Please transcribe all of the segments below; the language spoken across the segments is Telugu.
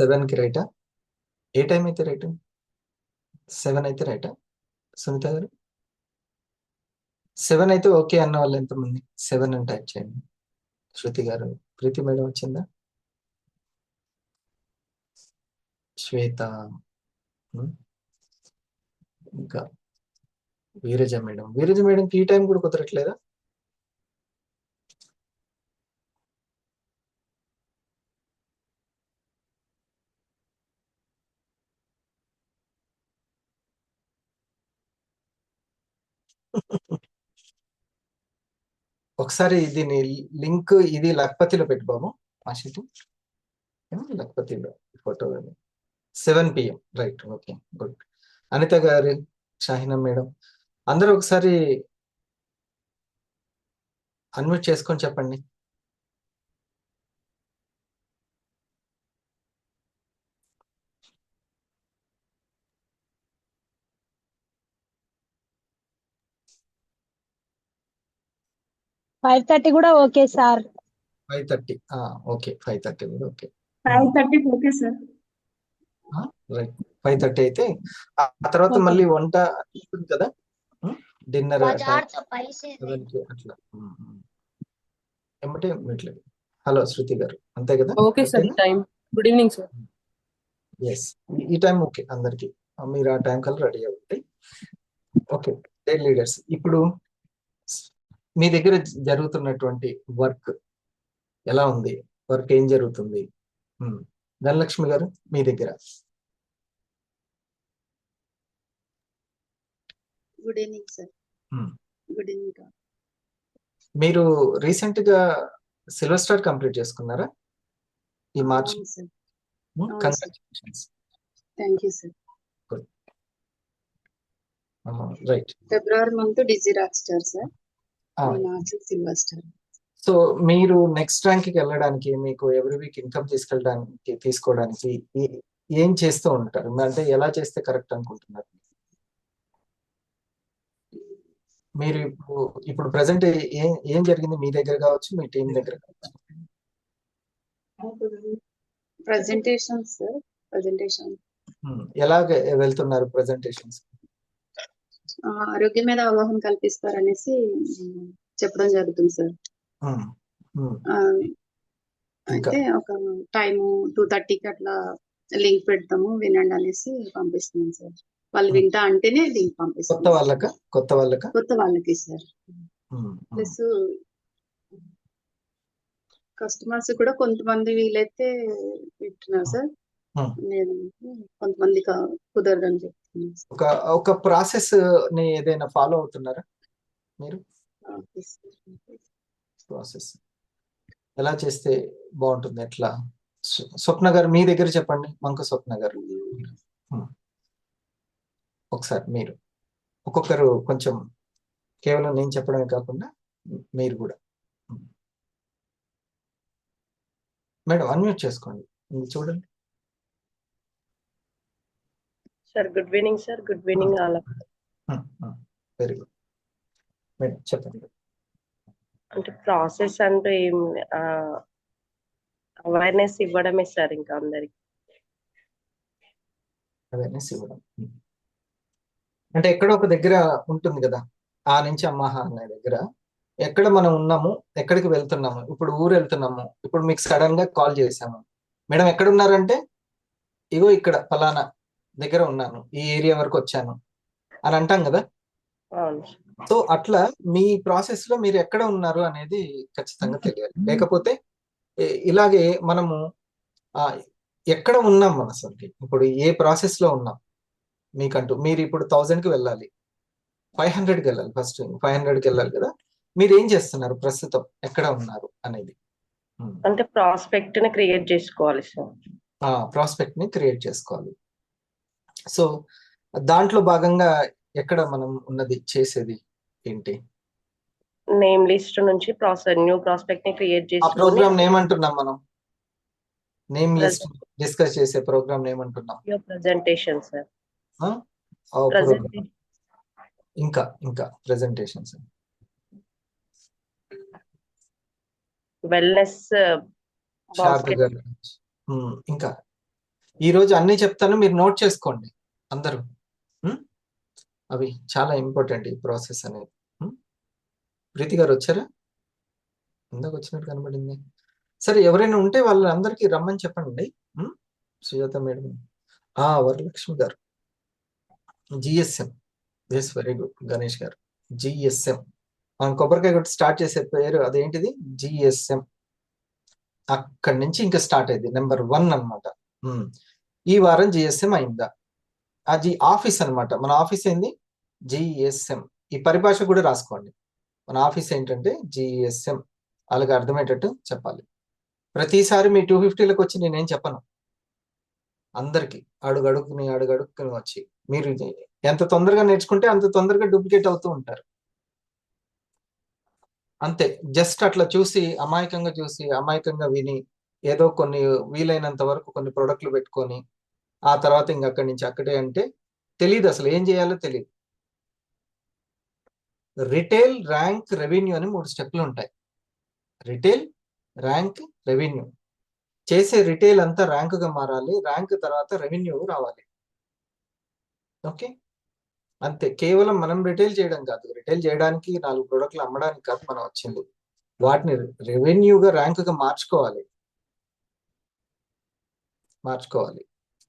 7కి రైటా? ఏ టైం అయితే రైట్? 7 అయితే రైటా సునీత గారు? 7 అయితే ఓకే అన్న వాళ్ళు ఎంతమంది? 7 అని టైప్ చేయండి. శృతి గారు, ప్రీతి మేడం వచ్చిందా? శ్వేత, ఉమ్, ఇంకా వీరజ మేడం. వీరజ మేడంకి ఈ టైం కూడా కుదరట్లేదా? ఒకసారి దీని లింక్ ఇది లక్పతిలో పెట్టు బాబు. ఆ షీట్ లక్పతిలో photo 7 PM right. Okay, good. Anitha garu, Shahina madam, అందరూ ఒకసారి అన్మ్యూట్ చేసుకొని చెప్పండి. ఫైవ్ థర్టీ కూడా ఓకే సార్. 5:30 ఓకే. 5:30 కూడా ఓకే. 5:30 okay sir. రైట్, 5:30 అయితే ఆ తర్వాత ఓకే. మళ్ళీ వంట ఉంటుంది కదా, డిన్నర్ बाजार से पैसे दे। అట్లా ఏమంటే మీట్లేదు. హలో శృతి గారు, అంతే కదా? Okay sir. ఈ time. Good evening sir. Yes, ఈ టైం ఓకే అందరికి. మీరు ఆ టైం కల్లా రెడీ అవ్వండి. ఓకే, డైలీ లీడర్స్, ఇప్పుడు మీ దగ్గర జరుగుతున్నటువంటి వర్క్ ఎలా ఉంది? వర్క్ ఏం జరుగుతుంది? ధనలక్ష్మి గారు, మీ దగ్గర. Good evening sir. Good evening. మీరు రీసెంట్ గా సిల్వర్ స్టార్ కంప్లీట్ చేసుకున్నారా ఈ మార్చ్? అవును sir. Congratulations. Thank you sir. Good. Right. February month డిజీ rock star sir. March silver star. So మీరు నెక్స్ట్ ర్యాంక్ కి వెళ్ళడానికి, మీకు ఎవ్రీ వీక్ ఇన్కమ్ తీసుకోవడానికి ఏం చేస్తూ ఉంటారు? అంటే ఎలా చేస్తే కరెక్ట్ అనుకుంటున్నారు మీరు? ఇప్పుడు ప్రెసెంట్ ఏం జరిగింది మీ దగ్గర కావచ్చు, మీ టీం దగ్గర కావచ్చు? Presentation sir. ప్రెజెంటేషన్ ఎలాగ వెళ్తున్నారు ప్రెజెంటేషన్స్? ఆరోగ్యం మీద అవగాహన కల్పిస్తారనేసి చెప్పడం జరుగుతుంది సార్. అయితే ఒక టైము 2:30కి అట్లా లింక్ పెడతాము, వినండి అనేసి పంపిస్తున్నాం సార్. వాళ్ళు వింటా అంటేనే లింక్ పంపిస్తాం. కొత్త వాళ్ళకి సార్. ప్లస్ కస్టమర్స్ కూడా కొంతమంది వీలైతే వింటున్నారు సార్. నేను కొంతమంది కుదరదని చెప్తున్నాను. ఒక ప్రాసెస్ ని ఏదైనా ఫాలో అవుతున్నారా మీరు? ప్రాసెస్ ఎలా చేస్తే బాగుంటుంది? ఎట్లా? స్వప్న గారు, మీ దగ్గర చెప్పండి. మంకు స్వప్న గారు, ఒకసారి మీరు ఒక్కొక్కరు కొంచెం, కేవలం నేను చెప్పడమే కాకుండా మీరు కూడా. మేడం అన్మ్యూట్ చేసుకోండి, చూడండి. Sir good evening sir. Good evening all. Very good madam, చెప్పండి. అంటే ప్రాసెస్ అంటే ఏం, అవేర్నెస్ ఇవ్వడమే సార్. ఇంకా అందరికి అవేర్నెస్ ఇవ్వడం అంటే ఎక్కడో ఒక దగ్గర ఉంటుంది కదా, ఆ నుంచి అమ్మాహ అనే దగ్గర ఎక్కడ మనం ఉన్నాము, ఎక్కడికి వెళ్తున్నాము. ఇప్పుడు ఊరు వెళ్తున్నాము, ఇప్పుడు మీకు సడన్ గా కాల్ చేసాము, మేడం ఎక్కడ ఉన్నారంటే ఇగో ఇక్కడ ఫలానా దగ్గర ఉన్నాను, ఈ ఏరియా వరకు వచ్చాను అని అంటాం కదా. సో అట్లా మీ ప్రాసెస్ లో మీరు ఎక్కడ ఉన్నారు అనేది ఖచ్చితంగా తెలియాలి. లేకపోతే ఇలాగే మనము ఎక్కడ ఉన్నాం మన అసలుకి, ఇప్పుడు ఏ ప్రాసెస్ లో ఉన్నాం మీకంటూ. మీరు ఇప్పుడు 1000కి వెళ్ళాలి, 500కి వెళ్ళాలి. ఫస్ట్ 500కి వెళ్ళాలి కదా. మీరు ఏం చేస్తున్నారు ప్రస్తుతం, ఎక్కడ ఉన్నారు అనేది. అంటే ప్రాస్పెక్ట్ ని క్రియేట్ చేసుకోవాలి సార్. ప్రాస్పెక్ట్ ని క్రియేట్ చేసుకోవాలి. సో దాంట్లో భాగంగా ఎక్కడ మనం ఉన్నది, చేసేది ఏంటి? నేమ్ లిస్ట్ నుంచి న్యూ ప్రాస్పెక్ట్ ని క్రియేట్ చేసుకొని. ప్రోగ్రామ్ నేమ్ అంటున్నాం మనం, నేమ్ లిస్ట్ డిస్కస్ చేసే ప్రోగ్రామ్ నేమ్ అంటున్నాం. Presentation sir. ఇంకా ప్రెజెంటేషన్స్, వెల్నెస్, ఇంకా ఈ రోజు అన్ని చెప్తాను, మీరు నోట్ చేసుకోండి అందరూ. ఉం? అవి చాలా ఇంపార్టెంట్ ఈ ప్రాసెస్ అనేది. ఉం? ప్రీతి గారు వచ్చారా? ఇందాక వచ్చినట్టు కనబడింది. సరే, ఎవరైనా ఉంటే వాళ్ళందరికీ రమ్మని చెప్పండి. ఉం? సుజాత మేడం, వరలక్ష్మి గారు, GSM, this very good. Ganesh గారు, జిఎస్ఎం. మనం కొబ్బరికాయ కొట్టి స్టార్ట్ చేసే పేరు అదేంటిది? జిఎస్ఎం. అక్కడి నుంచి ఇంకా స్టార్ట్ అయింది, నెంబర్ 1 అనమాట. ఈ వారం జిఎస్ఎం అయిందా? అది ఆఫీస్ అన్నమాట. మన ఆఫీస్ ఏంది? జిఎస్ఎం. ఈ పరిభాష కూడా రాసుకోండి. మన ఆఫీస్ ఏంటంటే జిఎస్ఎం. వాళ్ళకి అర్థమయ్యేటట్టు చెప్పాలి. ప్రతిసారి మీ 250లకు వచ్చి నేనేం చెప్పను. అందరికి అడుగడుక్కుని వచ్చి మీరు ఎంత తొందరగా నేర్చుకుంటే అంత తొందరగా డూప్లికేట్ అవుతూ ఉంటారు. అంతే, జస్ట్ అట్లా చూసి అమాయకంగా విని ఏదో కొన్ని వీలైనంత వరకు కొన్ని ప్రొడక్ట్లు పెట్టుకొని ఆ తర్వాత ఇంక అక్కడి నుంచి అక్కడే అంటే తెలియదు, అసలు ఏం చేయాలో తెలియదు. రిటైల్, ర్యాంక్, రెవెన్యూ అని 3 స్టెప్లు ఉంటాయి. Retail, rank, revenue. చేసే రిటైల్ అంతా ర్యాంకుగా మారాలి, ర్యాంక్ తర్వాత రెవెన్యూ రావాలి. ఓకే, అంతే. కేవలం మనం రిటైల్ చేయడం కాదు, రిటైల్ చేయడానికి 4 ప్రోడక్ట్లు అమ్మడానికి కాదు మనం వచ్చింది, వాటిని రెవెన్యూగా, ర్యాంకుగా మార్చుకోవాలి.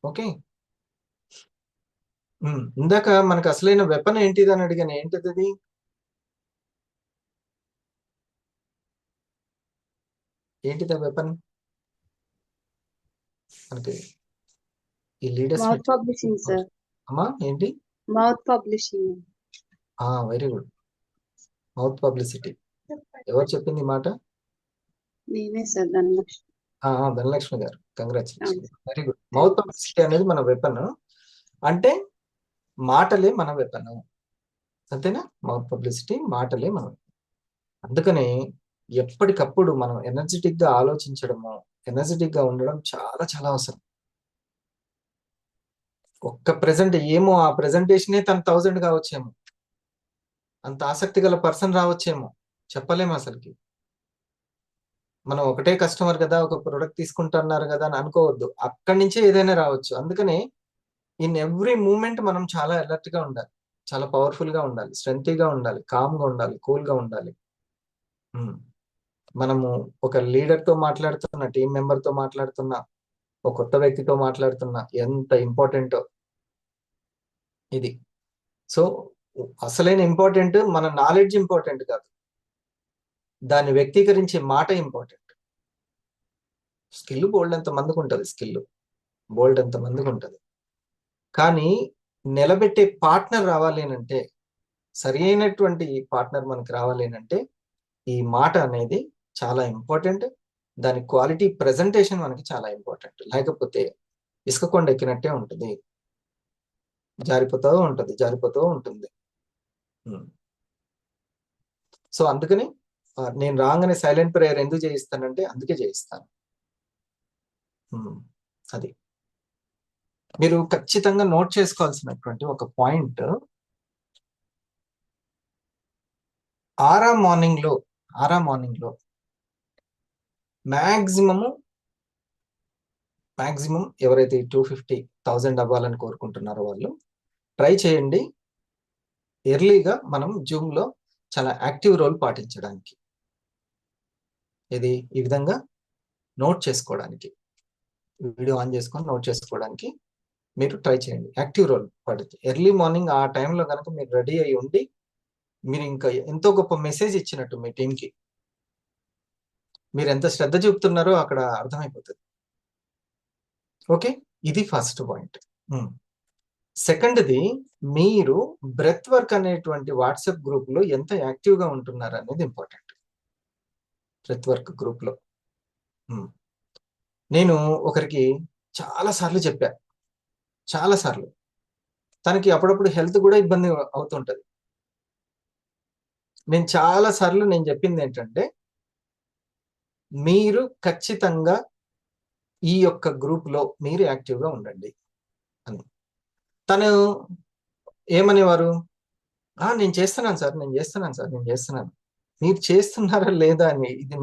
ఓకే. ఇందాక మనకు అసలైన వెపన్ ఏంటిది అని అడిగాను. ఏంటిది అది? ఏంటిది వెపన్? మనకి ఈ లీడర్స్ మౌత్ పబ్లిషింగ్ సార్. అమ్మా ఏంటి? Mouth publishing. Very good, mouth publicity. ఎవరు చెప్పింది ఈ మాట? నేనే సార్, ధనలక్ష్మి. ధనలక్ష్మి గారు, congratulation, very good. Mouth publicity అనేది మన వెపన్. అంటే మాటలే మన వెపన్, అంతేనా? మౌత్ పబ్లిసిటీ, మాటలే మన weapon. అందుకనే ఎప్పటికప్పుడు మనం ఎనర్జెటిక్ గా ఆలోచించడము, ఎనర్జెటిక్ గా ఉండడం చాలా చాలా అవసరం. ఒక్క ప్రెజెంట్ ఏమో, ఆ ప్రెజెంటేషనే తన 1000 కావచ్చేమో, అంత ఆసక్తి గల పర్సన్ రావచ్చేమో, చెప్పలేము అసలుకి. మనం ఒకటే కస్టమర్ కదా, ఒక ప్రొడక్ట్ తీసుకుంటున్నారు కదా అని అనుకోవద్దు, అక్కడి నుంచే ఏదైనా రావచ్చు. అందుకనే ఇన్ ఎవ్రీ మూమెంట్ మనం చాలా అలర్ట్ గా ఉండాలి, చాలా పవర్ఫుల్ గా ఉండాలి, స్ట్రెంగ్తీగా ఉండాలి, కామ్ గా ఉండాలి, కూల్ గా ఉండాలి. మనము ఒక లీడర్ తో మాట్లాడుతున్నా, టీం మెంబర్ తో మాట్లాడుతున్నా, ఒక కొత్త వ్యక్తితో మాట్లాడుతున్నా, ఎంత ఇంపార్టెంట్ ఇది. సో అసలైన ఇంపార్టెంట్ మన నాలెడ్జ్ ఇంపార్టెంట్ కాదు, దాన్ని వ్యక్తీకరించే మాట ఇంపార్టెంట్. స్కిల్ బోల్డ్ ఎంత మందికి ఉంటుంది, కానీ నిలబెట్టే పార్ట్నర్ రావాలి అంటే, సరి అయినటువంటి పార్ట్నర్ మనకి రావాలి అంటే ఈ మాట అనేది చాలా ఇంపార్టెంట్. దాని క్వాలిటీ ప్రెజెంటేషన్ మనకి చాలా ఇంపార్టెంట్. లేకపోతే ఇసుక కొండ ఎక్కినట్టే ఉంటుంది, జారిపోతూ ఉంటుంది. సో అందుకని నేను రాగానే సైలెంట్ ప్రేయర్ ఎందుకు చేయిస్తానంటే అందుకే చేయిస్తాను. అది మీరు ఖచ్చితంగా నోట్ చేసుకోవాల్సినటువంటి ఒక పాయింట్. ఆరా మార్నింగ్ లో మాక్సిమం ఎవరైతే 250,000 అవ్వాలని కోరుకుంటున్నారో వాళ్ళు ట్రై చేయండి ఎర్లీగా మనం జూమ్ లో చాలా యాక్టివ్ రోల్ పాటించడానికి. ఇది ఈ విధంగా నోట్ చేసుకోవడానికి, వీడియో ఆన్ చేసుకొని నోట్ చేసుకోవడానికి మీరు ట్రై చేయండి. యాక్టివ్ రోల్ పాటించి ఎర్లీ మార్నింగ్ ఆ టైంలో కనుక మీరు రెడీ అయి ఉండి, మీరు ఇంకా ఎంతో గొప్ప మెసేజ్ ఇచ్చినట్టు మీ టీంకి. మీరు ఎంత శ్రద్ధ చూపుతున్నారో అక్కడ అర్థమైపోతుంది. ఓకే, ఇది ఫస్ట్ పాయింట్. సెకండ్ది, మీరు బ్రెత్ వర్క్ అనేటువంటి వాట్సాప్ గ్రూప్ లో ఎంత యాక్టివ్ గా ఉంటున్నారు అనేది ఇంపార్టెంట్. బ్రెత్ వర్క్ గ్రూప్ లో నేను ఒకరికి చాలా సార్లు తనకి అప్పుడప్పుడు హెల్త్ కూడా ఇబ్బంది అవుతుంటది. నేను చాలా సార్లు నేను చెప్పింది ఏంటంటే, మీరు ఖచ్చితంగా ఈ యొక్క గ్రూప్ లో మీరు యాక్టివ్ గా ఉండండి అని. తను ఏమనేవారు, నేను చేస్తున్నాను సార్. మీరు చేస్తున్నారా లేదా అని, ఇది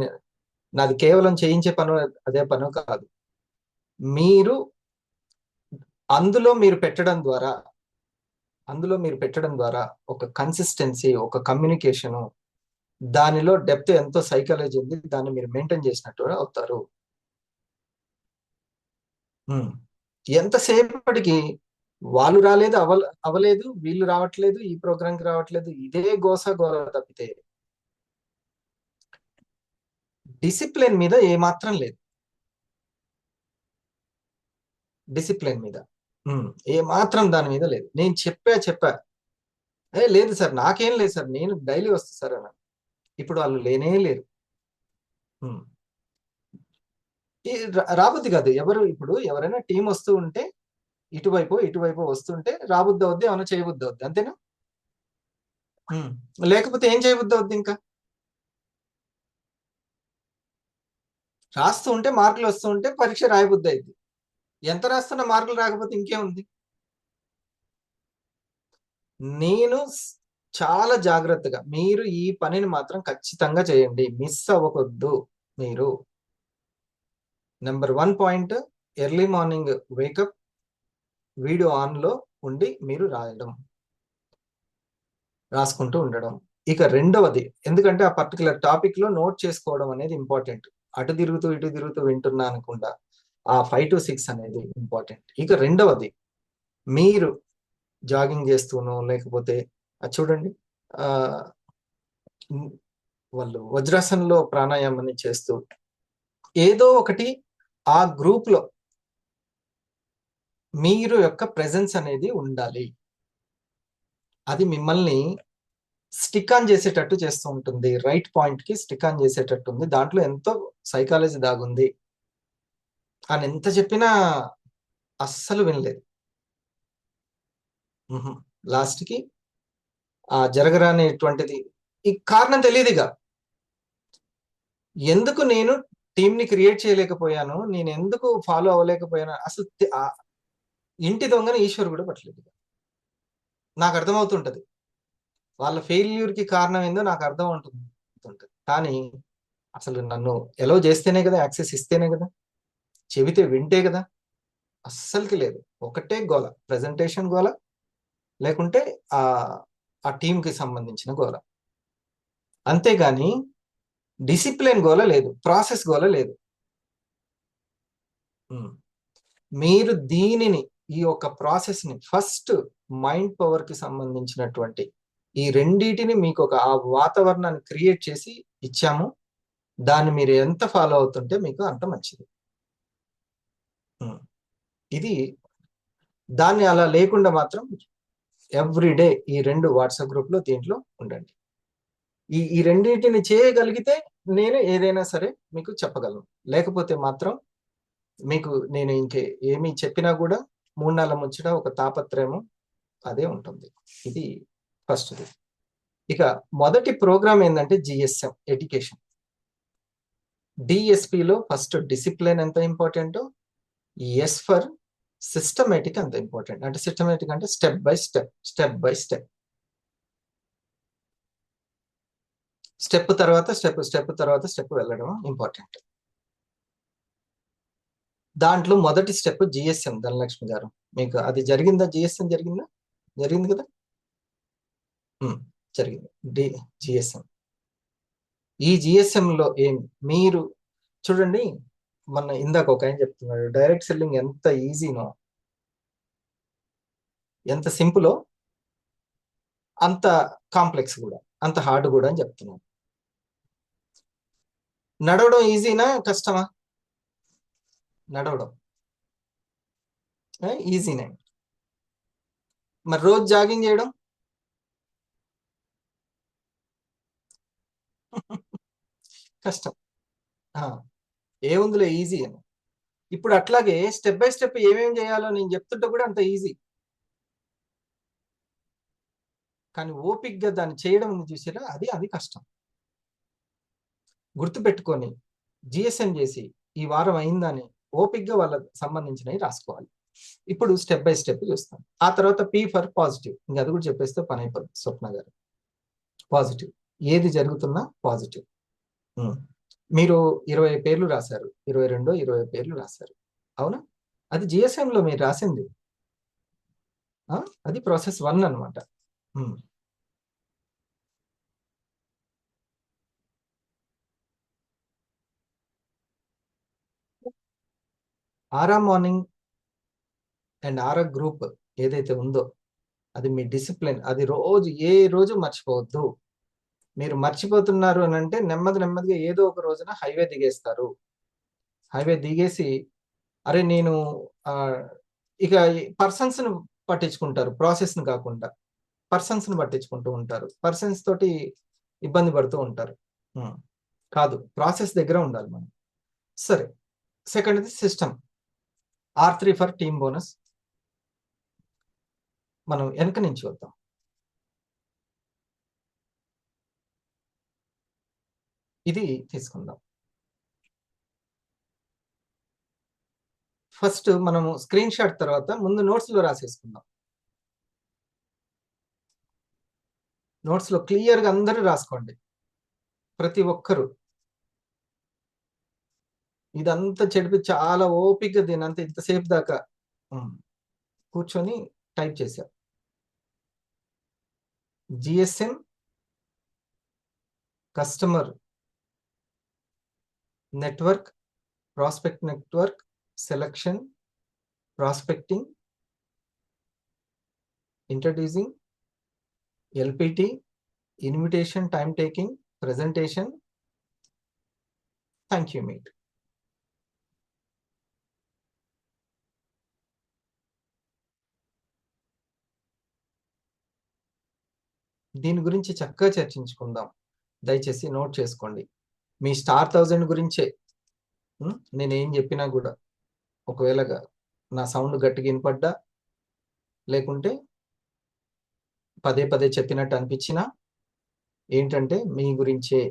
నాది కేవలం చేయించే పను, అదే పను కాదు. మీరు అందులో మీరు పెట్టడం ద్వారా ఒక కన్సిస్టెన్సీ, ఒక కమ్యూనికేషను, దానిలో డెప్త్ ఎంతో సైకాలజీ ఉంది, దాన్ని మీరు మెయింటైన్ చేసినట్టు అవుతారు. ఎంతసేపటికి వాళ్ళు రాలేదు, అవ్వలేదు, వీళ్ళు రావట్లేదు, ఈ ప్రోగ్రాంకి రావట్లేదు, ఇదే గోల తప్పితే డిసిప్లిన్ మీద ఏమాత్రం లేదు. డిసిప్లిన్ మీద ఏమాత్రం దాని మీద లేదు. నేను చెప్పా లేదు సార్, నాకేం లేదు సార్, నేను డైలీ వస్తా సార్ అన్న. ఇప్పుడు వాళ్ళు లేనే లేరు. రాబుద్ది కాదు. ఇప్పుడు ఎవరైనా టీం వస్తూ ఉంటే ఇటువైపు వస్తుంటే రాబుద్ది అవుద్ది, ఏమైనా చేయబుద్ది అవుద్ది, అంతేనా? లేకపోతే ఏం చేయబుద్ది అవుద్ది? ఇంకా రాస్తూ ఉంటే, మార్కులు వస్తూ ఉంటే పరీక్ష రాయబుద్ది అయింది. ఎంత రాస్తున్నా మార్కులు రాకపోతే ఇంకేముంది? నేను చాలా జాగ్రత్తగా, మీరు ఈ పనిని మాత్రం ఖచ్చితంగా చేయండి, మిస్ అవ్వకొద్దు. మీరు number 1 point, early morning wake up, video ఆన్లో ఉండి మీరు రాసుకుంటూ ఉండడం. ఇక రెండవది, ఎందుకంటే ఆ పర్టికులర్ టాపిక్ లో నోట్ చేసుకోవడం అనేది ఇంపార్టెంట్. అటు తిరుగుతూ ఇటు తిరుగుతూ వింటున్నా అనుకుండా ఆ 5 to 6 అనేది ఇంపార్టెంట్. ఇక రెండవది, మీరు జాగింగ్ చేస్తూనో లేకపోతే చూడండి, వాళ్ళు వజ్రాసనంలో ప్రాణాయామాన్ని చేస్తూ ఏదో ఒకటి ఆ గ్రూప్ లో మీరు యొక్క ప్రెజెన్స్ అనేది ఉండాలి. అది మిమ్మల్ని స్టిక్ ఆన్ చేసేటట్టు చేస్తూ ఉంటుంది, రైట్ పాయింట్ కి స్టిక్ ఆన్ చేసేటట్టు ఉంది. దాంట్లో ఎంతో సైకాలజీ దాగుంది అని ఎంత చెప్పినా అస్సలు వినలేదు. లాస్ట్ కి ఆ జరగరానేటువంటిది ఈ కారణం తెలియదుగా. ఎందుకు నేను టీంని క్రియేట్ చేయలేకపోయాను, నేను ఎందుకు ఫాలో అవ్వలేకపోయాను, అసలు ఇంటి దొంగని ఈశ్వరు కూడా పట్టలేదు. నాకు అర్థమవుతుంటది వాళ్ళ ఫెయిల్యూర్ కి కారణం ఏందో నాకు అర్థం ఉంటుంది. కానీ అసలు నన్ను ఎలో చేస్తేనే కదా, యాక్సెస్ ఇస్తేనే కదా, చెబితే వింటే కదా. అస్సలకి లేదు. ఒకటే గోల, ప్రెజెంటేషన్ గోల, లేకుంటే ఆ టీంకి సంబంధించిన గోల. అంతేగాని డిసిప్లిన్ గోల లేదు, ప్రాసెస్ గోల లేదు. మీరు దీనిని, ఈ యొక్క ప్రాసెస్ ని ఫస్ట్ మైండ్ పవర్ కి సంబంధించినటువంటి ఈ రెండిటిని మీకు ఒక ఆ వాతావరణాన్ని క్రియేట్ చేసి ఇచ్చాము. దాన్ని మీరు ఎంత ఫాలో అవుతుంటే మీకు అంత మంచిది. ఇది దాన్ని అలా లేకుండా మాత్రం ఎవ్రీడే ఈ 2 వాట్సాప్ గ్రూప్ లో దీంట్లో ఉండండి. ఈ రెండింటిని చేయగలిగితే నేను ఏదైనా సరే మీకు చెప్పగలను. లేకపోతే మాత్రం మీకు నేను ఇంకే ఏమి చెప్పినా కూడా 3 నెలల ముచ్చట, ఒక తాపత్రయము అదే ఉంటుంది. ఇది ఫస్ట్ది. ఇక మొదటి ప్రోగ్రామ్ ఏంటంటే జిఎస్ఎం ఎడ్యుకేషన్. డిఎస్పిలో ఫస్ట్ డిసిప్లిన్ ఎంత ఇంపార్టెంటో, ఎస్ ఫర్ సిస్టమేటిక్ అంత ఇంపార్టెంట్. అంటే సిస్టమేటిక్ అంటే స్టెప్ బై స్టెప్, స్టెప్ తర్వాత స్టెప్ వెళ్ళడం ఇంపార్టెంట్. దాంట్లో మొదటి స్టెప్ జిఎస్ఎం. ధనలక్ష్మి గారు, మీకు అది జరిగిందా? జిఎస్ఎం జరిగింది కదా? జరిగింది జిఎస్ఎం. ఈ జిఎస్ఎం లో మీరు చూడండి, మొన్న ఇందాక ఒక ఆయన చెప్తున్నాడు, డైరెక్ట్ సెల్లింగ్ ఎంత ఈజీనో, ఎంత సింపులో అంత కాంప్లెక్స్ కూడా, అంత హార్డ్ కూడా అని చెప్తున్నాను. నడవడం ఈజీనా కష్టమా? నడవడం ఈజీనే. మరి రోజు జాగింగ్ చేయడం కష్టం. ఏముందిలే ఈజీ అని. ఇప్పుడు అట్లాగే స్టెప్ బై స్టెప్ ఏమేమి చేయాలో నేను చెప్తుంటే కూడా అంత ఈజీ. కానీ ఓపిక్గా దాన్ని చేయడం చూసారా, అది కష్టం. గుర్తుపెట్టుకొని జిఎస్ఎం చేసి ఈ వారం అయిందని ఓపిక్గా వాళ్ళకి సంబంధించినవి రాసుకోవాలి. ఇప్పుడు స్టెప్ బై స్టెప్ చూస్తాం. ఆ తర్వాత పి ఫర్ పాజిటివ్. ఇంకా అది కూడా చెప్పేస్తే పని అయిపోతుంది. స్వప్న గారు, పాజిటివ్, ఏది జరుగుతున్నా పాజిటివ్. మీరు 20 పేర్లు రాశారు, 22 20 పేర్లు రాశారు, అవునా? అది జిఎస్ఎం లో మీరు రాసింది. అది ప్రాసెస్ 1 అనమాట. ఆరా మార్నింగ్ అండ్ ఆరా గ్రూప్ ఏదైతే ఉందో అది మీ డిసిప్లిన్. అది ఏ రోజు మర్చిపోవద్దు. మీరు మర్చిపోతున్నారు అని అంటే నెమ్మదిగా ఏదో ఒక రోజున హైవే దిగేస్తారు. హైవే దిగేసి అరే నేను ఇక పర్సన్స్ ని పట్టించుకుంటారు, ప్రాసెస్ ని కాకుండా పర్సన్స్ ని పట్టించుకుంటూ ఉంటారు. పర్సన్స్ తోటి ఇబ్బంది పడుతూ ఉంటారు. కాదు, ప్రాసెస్ దగ్గర ఉండాలి మనం. సరే, సెకండ్ది system. R3 for team bonus. మనం వెనక నుంచి వద్దాం. ఇది తీసుకుందాం. ఫస్ట్ మనము స్క్రీన్ షాట్ తర్వాత ముందు నోట్స్ లో రాసేసుకుందాం. నోట్స్ లో క్లియర్ గా అందరూ రాసుకోండి, ప్రతి ఒక్కరు. ఇదంతా చెడిపి చాలా ఓపిక దీనంతా ఇంతసేపు దాకా కూర్చొని టైప్ చేశారు. GSM customer network, prospect network, selection, prospecting, introducing, LPT, invitation, time taking, presentation, thank you meet. దీని గురించి చక్కగా చర్చించుకుందాం. దయచేసి నోట్ చేసుకోండి. మీ స్టార్ 1000 గురించే నేనేం చెప్పినా కూడా, ఒకవేళ నా సౌండ్ గట్టిగా వినపడ్డా లేకుంటే పదే చెప్పినట్టు అనిపించినా ఏంటంటే మీ గురించే.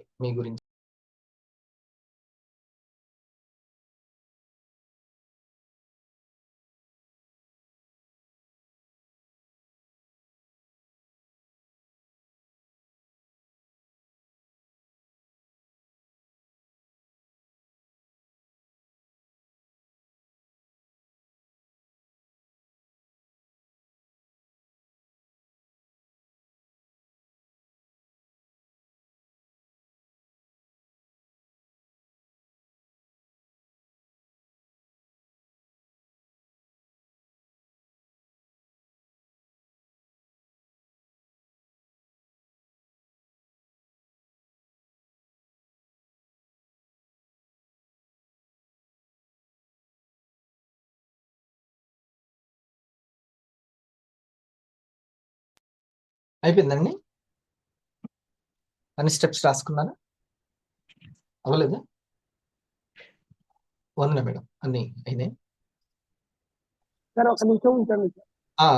అయిపోయిందండి. అన్ని స్టెప్స్ రాసుకున్నారా? అవ్వలేదా? వందన మేడం, అన్ని అయినాయి. సార్ ఒక నిమిషం ఉంటాను.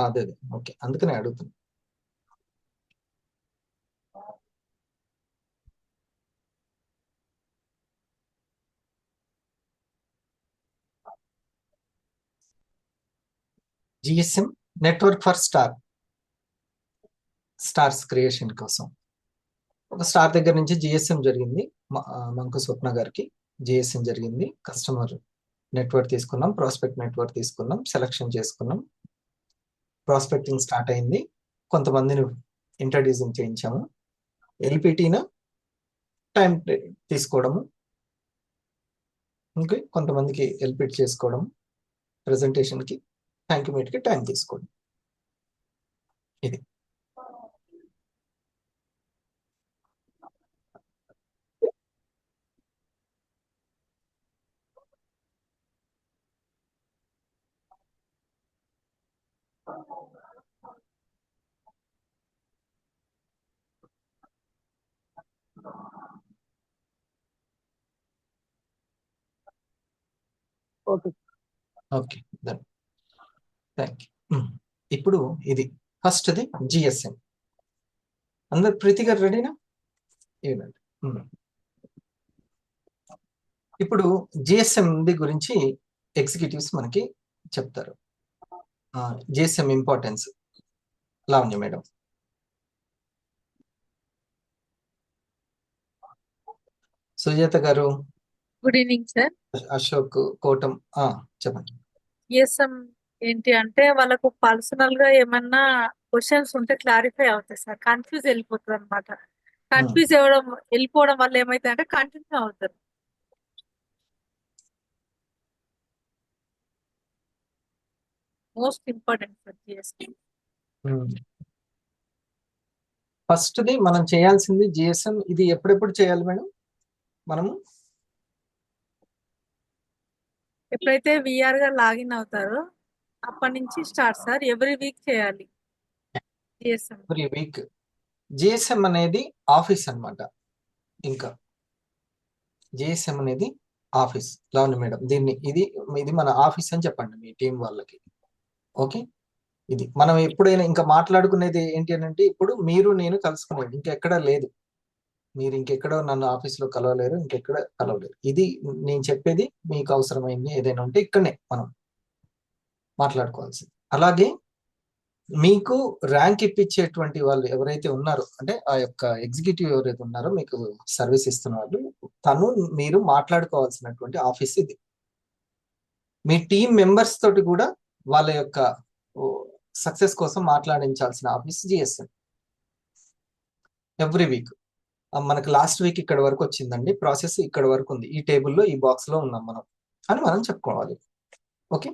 అదే ఓకే, అందుకనే అడుగుతున్నా. GSM network for stars creation కోసం ఒక స్టార్ దగ్గర నుంచి GSM జరిగింది. మంకు స్వప్న గారికి GSM జరిగింది. కస్టమర్ నెట్వర్క్ తీసుకున్నాం, ప్రాస్పెక్ట్ నెట్వర్క్ తీసుకున్నాం, సెలక్షన్ చేసుకున్నాం, ప్రాస్పెక్టింగ్ స్టార్ట్ అయింది. కొంతమందిని ఇంట్రడ్యూసింగ్ చేయించాము. LPTన టైం తీసుకోవడము, ఇంకా కొంతమందికి LPT చేసుకోవడం, ప్రెజెంటేషన్కి, థ్యాంక్ యూ మీట్కి టైం తీసుకోవడం. ఇది ఓకే, థ్యాంక్ యూ. ఇప్పుడు ఇది ఫస్ట్ది GSM. అందరు ప్రీతి గారు రెడీనా? ఇవ్వండి. ఇప్పుడు GSM గురించి ఎగ్జిక్యూటివ్స్ మనకి చెప్తారు. GSM importance Lavanya madam. Sujatha garu. Good evening sir. Ashok Kotam చెప్పండి. GSM ఏంటి అంటే వాళ్ళకు పర్సనల్ గా ఏమన్నా క్వశ్చన్స్ ఉంటే క్లారిఫై అవుతాయి సార్. కన్ఫ్యూజ్ వెళ్ళిపోతుంది అనమాట. కన్ఫ్యూజ్ వెళ్ళిపోవడం వల్ల ఏమైతే అంటే కంటిన్యూ అవుతారు. Most important sir GST. ఫస్ట్ది మనం చేయాల్సింది జిఎస్ఎం. ఇది ఎప్పుడెప్పుడు చేయాలి మేడం మనము? ఎప్పుడైతే విఆర్ గా లాగిన్ అవుతారో అప్పటి నుంచి స్టార్ట్ సార్. ఎవ్రీ వీక్ చేయాలి జిఎస్ఎం. Every week. జిఎస్ఎం అనేది ఆఫీస్ అన్నమాట. ఇంకా జిఎస్ఎం అనేది ఆఫీస్. లావణ్య మేడం ఇది మన ఆఫీస్ అని చెప్పండి మీ టీం వాళ్ళకి. ఓకే, ఇది మనం ఎప్పుడైనా ఇంకా మాట్లాడుకునేది ఏంటి అని అంటే, ఇప్పుడు మీరు నేను కలుసుకునేది ఇంకెక్కడ లేదు. మీరు ఇంకెక్కడ నన్ను ఆఫీస్లో కలవలేరు, ఇంకెక్కడ కలవలేరు. ఇది నేను చెప్పేది. మీకు అవసరమైంది ఏదైనా ఉంటే ఇక్కడనే మనం మాట్లాడుకోవాల్సింది. అలాగే మీకు ర్యాంక్ ఇప్పించేటువంటి వాళ్ళు ఎవరైతే ఉన్నారో, అంటే ఆ యొక్క ఎగ్జిక్యూటివ్ ఎవరైతే ఉన్నారో మీకు సర్వీస్ ఇస్తున్న వాళ్ళు, మీరు మాట్లాడుకోవాల్సినటువంటి ఆఫీస్ ఇది. మీ టీం మెంబర్స్ తోటి కూడా వాళ్ళ యొక్క సక్సెస్ కోసం మాట్లాడించాల్సిన ఆఫీస్ జిఎస్ఎం. ఎవ్రీ వీక్ మనకు లాస్ట్ వీక్ ఇక్కడ వరకు వచ్చిందండి, ప్రాసెస్ ఇక్కడ వరకు ఉంది, ఈ టేబుల్లో ఈ బాక్స్ లో ఉన్నాం మనం అని మనం చెప్పుకోవాలి. ఓకే,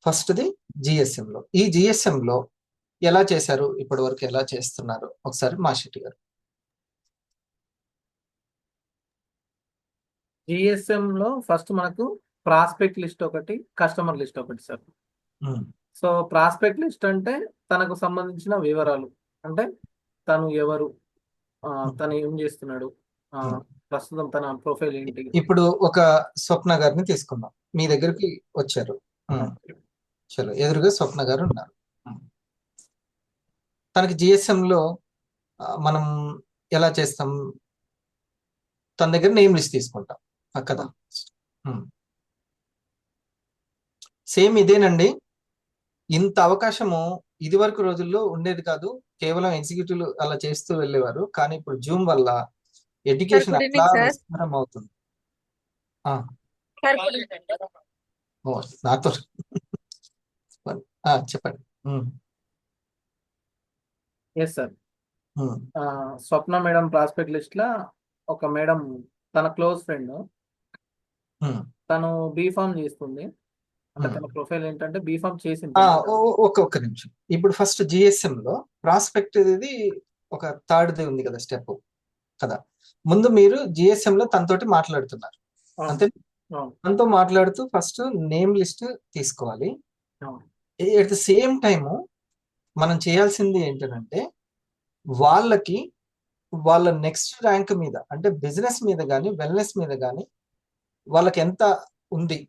ఫస్ట్ది జిఎస్ఎం లో. ఈ జిఎస్ఎం లో ఎలా చేశారు, ఇప్పటి వరకు ఎలా చేస్తున్నారు ఒకసారి మాషెట్టి గారు. జిఎస్ఎం లో ఫస్ట్ మనకు ప్రాస్పెక్ట్ లిస్ట్ ఒకటి, కస్టమర్ లిస్ట్ ఒకటి సార్. సో ప్రాస్పెక్ట్ లిస్ట్ అంటే తనకు సంబంధించిన వివరాలు, అంటే తను ఎవరు, తను ఏం చేస్తున్నాడు, ప్రస్తుతం తన ప్రొఫైల్ ఏంటి. ఇప్పుడు ఒక స్వప్న గారిని తీసుకుందాం. మీ దగ్గరికి వచ్చారు, చలో ఎదురుగా స్వప్న గారు ఉన్నారు. తనకి జిఎస్ఎం లో మనం ఎలా చేస్తాం, తన దగ్గర నేమ్ లిస్ట్ తీసుకుంటాం కదా. సేమ్ ఇదేనండి. ఇంత అవకాశము ఇది వరకు రోజుల్లో ఉండేది కాదు. కేవలం ఎగ్జిక్యూటివ్లు అలా చేస్తూ వెళ్ళేవారు. కానీ ఇప్పుడు జూమ్ వల్ల ఎడ్యుకేషన్ అట్లా విస్తారం అవుతుంది. నాతో చెప్పండి. Yes sir. Swapna madam prospect list లా ఒక మేడం, తన క్లోజ్ ఫ్రెండ్, తను బీఫామ్ చేస్తుంది. అంటే తన ప్రొఫైల్ ఏంటంటే బీఫామ్ చేసింది. ఒక్క నిమిషం. ఇప్పుడు ఫస్ట్ జిఎస్ఎం లో ప్రాస్పెక్ట్ ఇది ఒక థర్డ్ది ఉంది కదా, స్టెప్ కదా. ముందు మీరు జిఎస్ఎం లో తనతోటి మాట్లాడుతున్నారు అంతే. తనతో మాట్లాడుతూ ఫస్ట్ నేమ్ లిస్ట్ తీసుకోవాలి. ఎట్ ద సేమ్ టైము మనం చేయాల్సింది ఏంటంటే, వాళ్ళకి వాళ్ళ నెక్స్ట్ ర్యాంక్ మీద, అంటే బిజినెస్ మీద కానీ వెల్నెస్ మీద కానీ వాళ్ళకి ఎంత ఉంది,